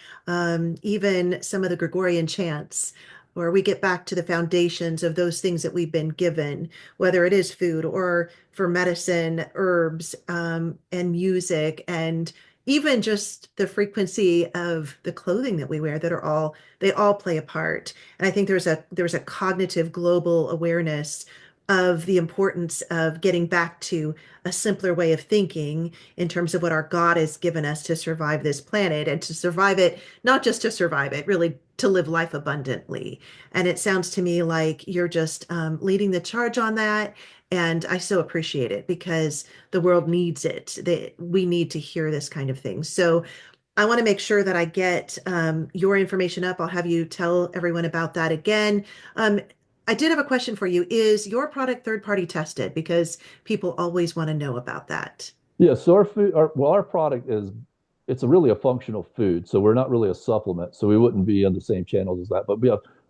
even some of the Gregorian chants. Where we get back to the foundations of those things that we've been given, whether it is food or for medicine, herbs, and music, and even just the frequency of the clothing that we wear they all play a part. And I think there's a cognitive global awareness of the importance of getting back to a simpler way of thinking in terms of what our God has given us to survive this planet and to survive it, not just to survive it, really to live life abundantly. And it sounds to me like you're just leading the charge on that. And I so appreciate it because the world needs it. We need to hear this kind of thing. So I want to make sure that I get your information up. I'll have you tell everyone about that again. I did have a question for you. Is your product third party tested? Because people always want to know about that. Yeah, so our food, our product it's really a functional food. So we're not really a supplement. So we wouldn't be on the same channels as that. But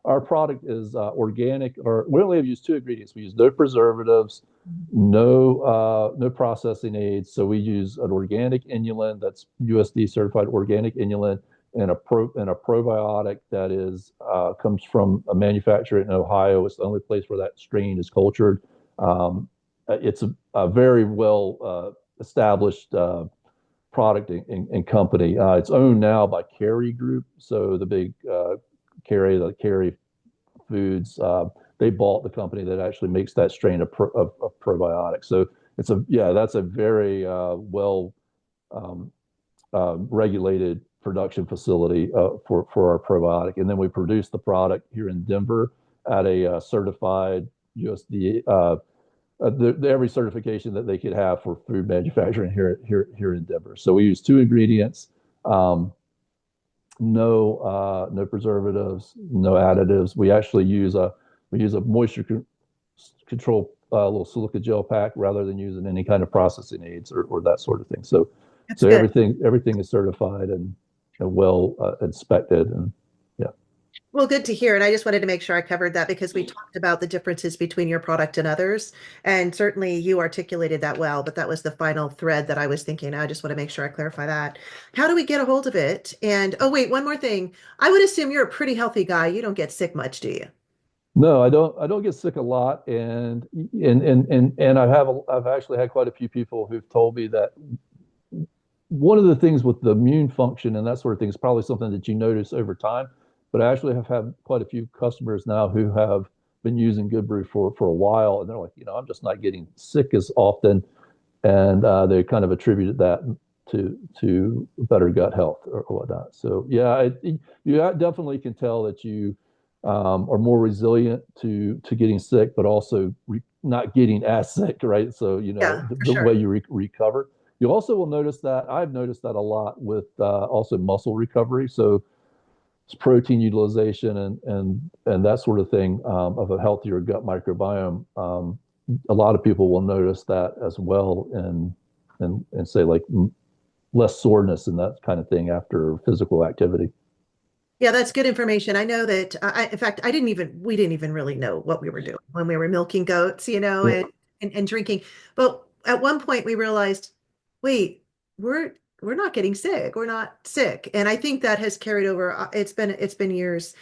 our product is organic, or we only have used two ingredients. We use no preservatives, no processing aids. So we use an organic inulin that's USD certified organic inulin, and a probiotic that is comes from a manufacturer in Ohio. It's the only place where that strain is cultured. It's a very well established product and company. It's owned now by Kerry Group. So the big the Kerry Foods, they bought the company that actually makes that strain of probiotics. So that's a very well regulated production facility for our probiotic. And then we produce the product here in Denver at a certified USDA, every certification that they could have for food manufacturing here in Denver. So we use two ingredients, no preservatives, no additives. We actually use a moisture control little silica gel pack rather than using any kind of processing aids or that sort of thing. So That's so good. everything is certified and well inspected, and yeah. Well, good to hear. And I just wanted to make sure I covered that because we talked about the differences between your product and others. And certainly you articulated that well, but that was the final thread that I was thinking. I just want to make sure I clarify that. How do we get a hold of it? And oh, wait, one more thing. I would assume you're a pretty healthy guy. You don't get sick much, do you? No, I don't get sick a lot, and I've actually had quite a few people who've told me that one of the things with the immune function and that sort of thing is probably something that you notice over time. But I actually have had quite a few customers now who have been using Good Brew for a while, and they're like, I'm just not getting sick as often, and they kind of attributed that to better gut health or whatnot. So yeah, you definitely can tell that you are more resilient to getting sick, but also not getting as sick, right? So Yeah, for the way sure. you recover. You also will notice that I've noticed that a lot with also muscle recovery. So it's protein utilization and that sort of thing of a healthier gut microbiome. A lot of people will notice that as well, and say like less soreness and that kind of thing after physical activity. Yeah, that's good information. I know that, in fact, we didn't even really know what we were doing when we were milking goats, Yeah. and drinking. But at one point we realized, wait, we're, we're not getting sick. We're not sick. And I think that has carried over. It's been years.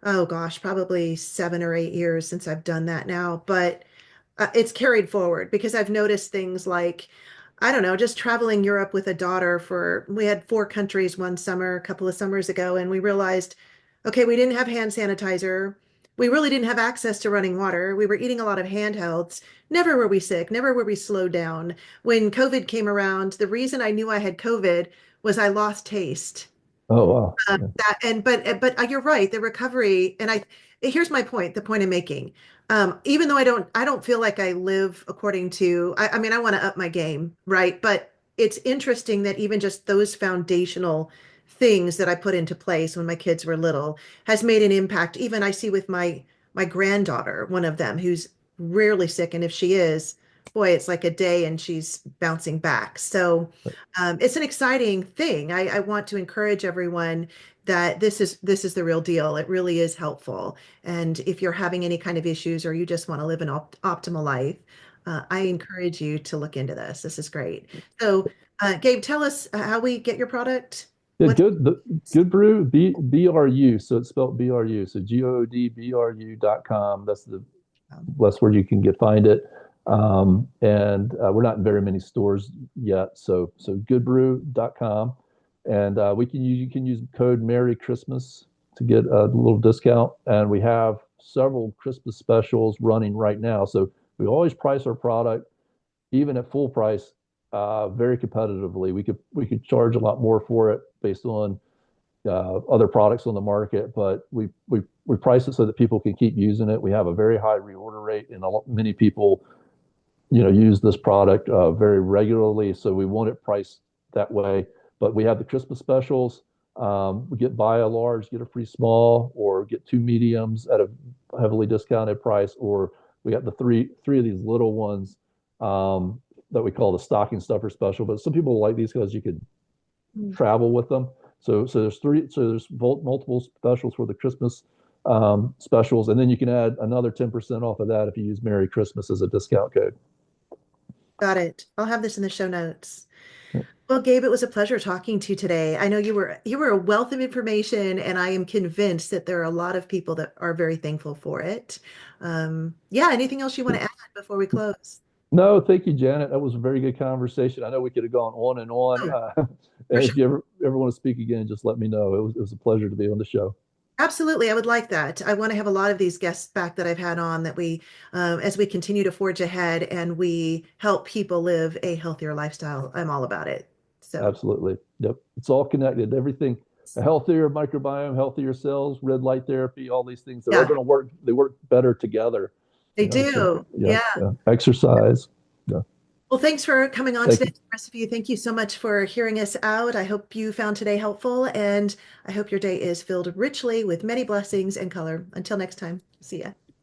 Oh gosh, probably 7 or 8 years since I've done that now. But it's carried forward because I've noticed things like, I don't know, just traveling Europe with a daughter we had 4 countries one summer, a couple of summers ago, and we realized, okay, we didn't have hand sanitizer. We really didn't have access to running water. We were eating a lot of handhelds. Never were we sick. Never were we slowed down. When COVID came around, the reason I knew I had COVID was I lost taste. Oh wow. Yeah. That and but you're right, the recovery, and here's my point, the point I'm making. Even though I don't feel like I live according to, I mean, I want to up my game, right? But it's interesting that even just those foundational things that I put into place when my kids were little has made an impact. Even I see with my granddaughter, one of them who's rarely sick, and if she is, boy, it's like a day and she's bouncing back. So it's an exciting thing. I want to encourage everyone that this is the real deal. It really is helpful. And if you're having any kind of issues or you just want to live an optimal life, I encourage you to look into this. This is great. So, Gabe, tell us how we get your product. Yeah, What's good brew, BRU. So it's spelled BRU. So GOODBRU.com. That's the best where you can find it. And we're not in very many stores yet. So goodbrew.com. And you can use code Merry Christmas to get a little discount. And we have several Christmas specials running right now. So we always price our product, even at full price, very competitively. We could charge a lot more for it based on other products on the market, but we price it so that people can keep using it. We have a very high reorder rate, and many people use this product very regularly. So we want it priced that way. But we have the Christmas specials. We buy a large, get a free small, or get two mediums at a heavily discounted price, or we got the three of these little ones that we call the stocking stuffer special. But some people like these because you could travel with them. So there's three. So there's multiple specials for the Christmas specials, and then you can add another 10% off of that if you use Merry Christmas as a discount code. got it? I'll have this in the show notes. Well, Gabe, it was a pleasure talking to you today. I know you were a wealth of information, and I am convinced that there are a lot of people that are very thankful for it. Yeah, anything else you want to add before we close? No, thank you, Janet. That was a very good conversation. I know we could have gone on and on. Oh, for And sure. if you ever want to speak again, just let me know. It was a pleasure to be on the show. Absolutely. I would like that. I want to have a lot of these guests back that I've had on that as we continue to forge ahead and we help people live a healthier lifestyle. I'm all about it. So, Absolutely. Yep. It's all connected. Everything, a healthier microbiome, healthier cells, red light therapy, all these things, they're all yeah, going to work. They work better together. they So do. yeah, Yeah. yeah. Exercise. Yeah. Well, thanks for coming on Thank today. you. The rest of you, thank you so much for hearing us out. I hope you found today helpful, and I hope your day is filled richly with many blessings and color. Until next time, see ya.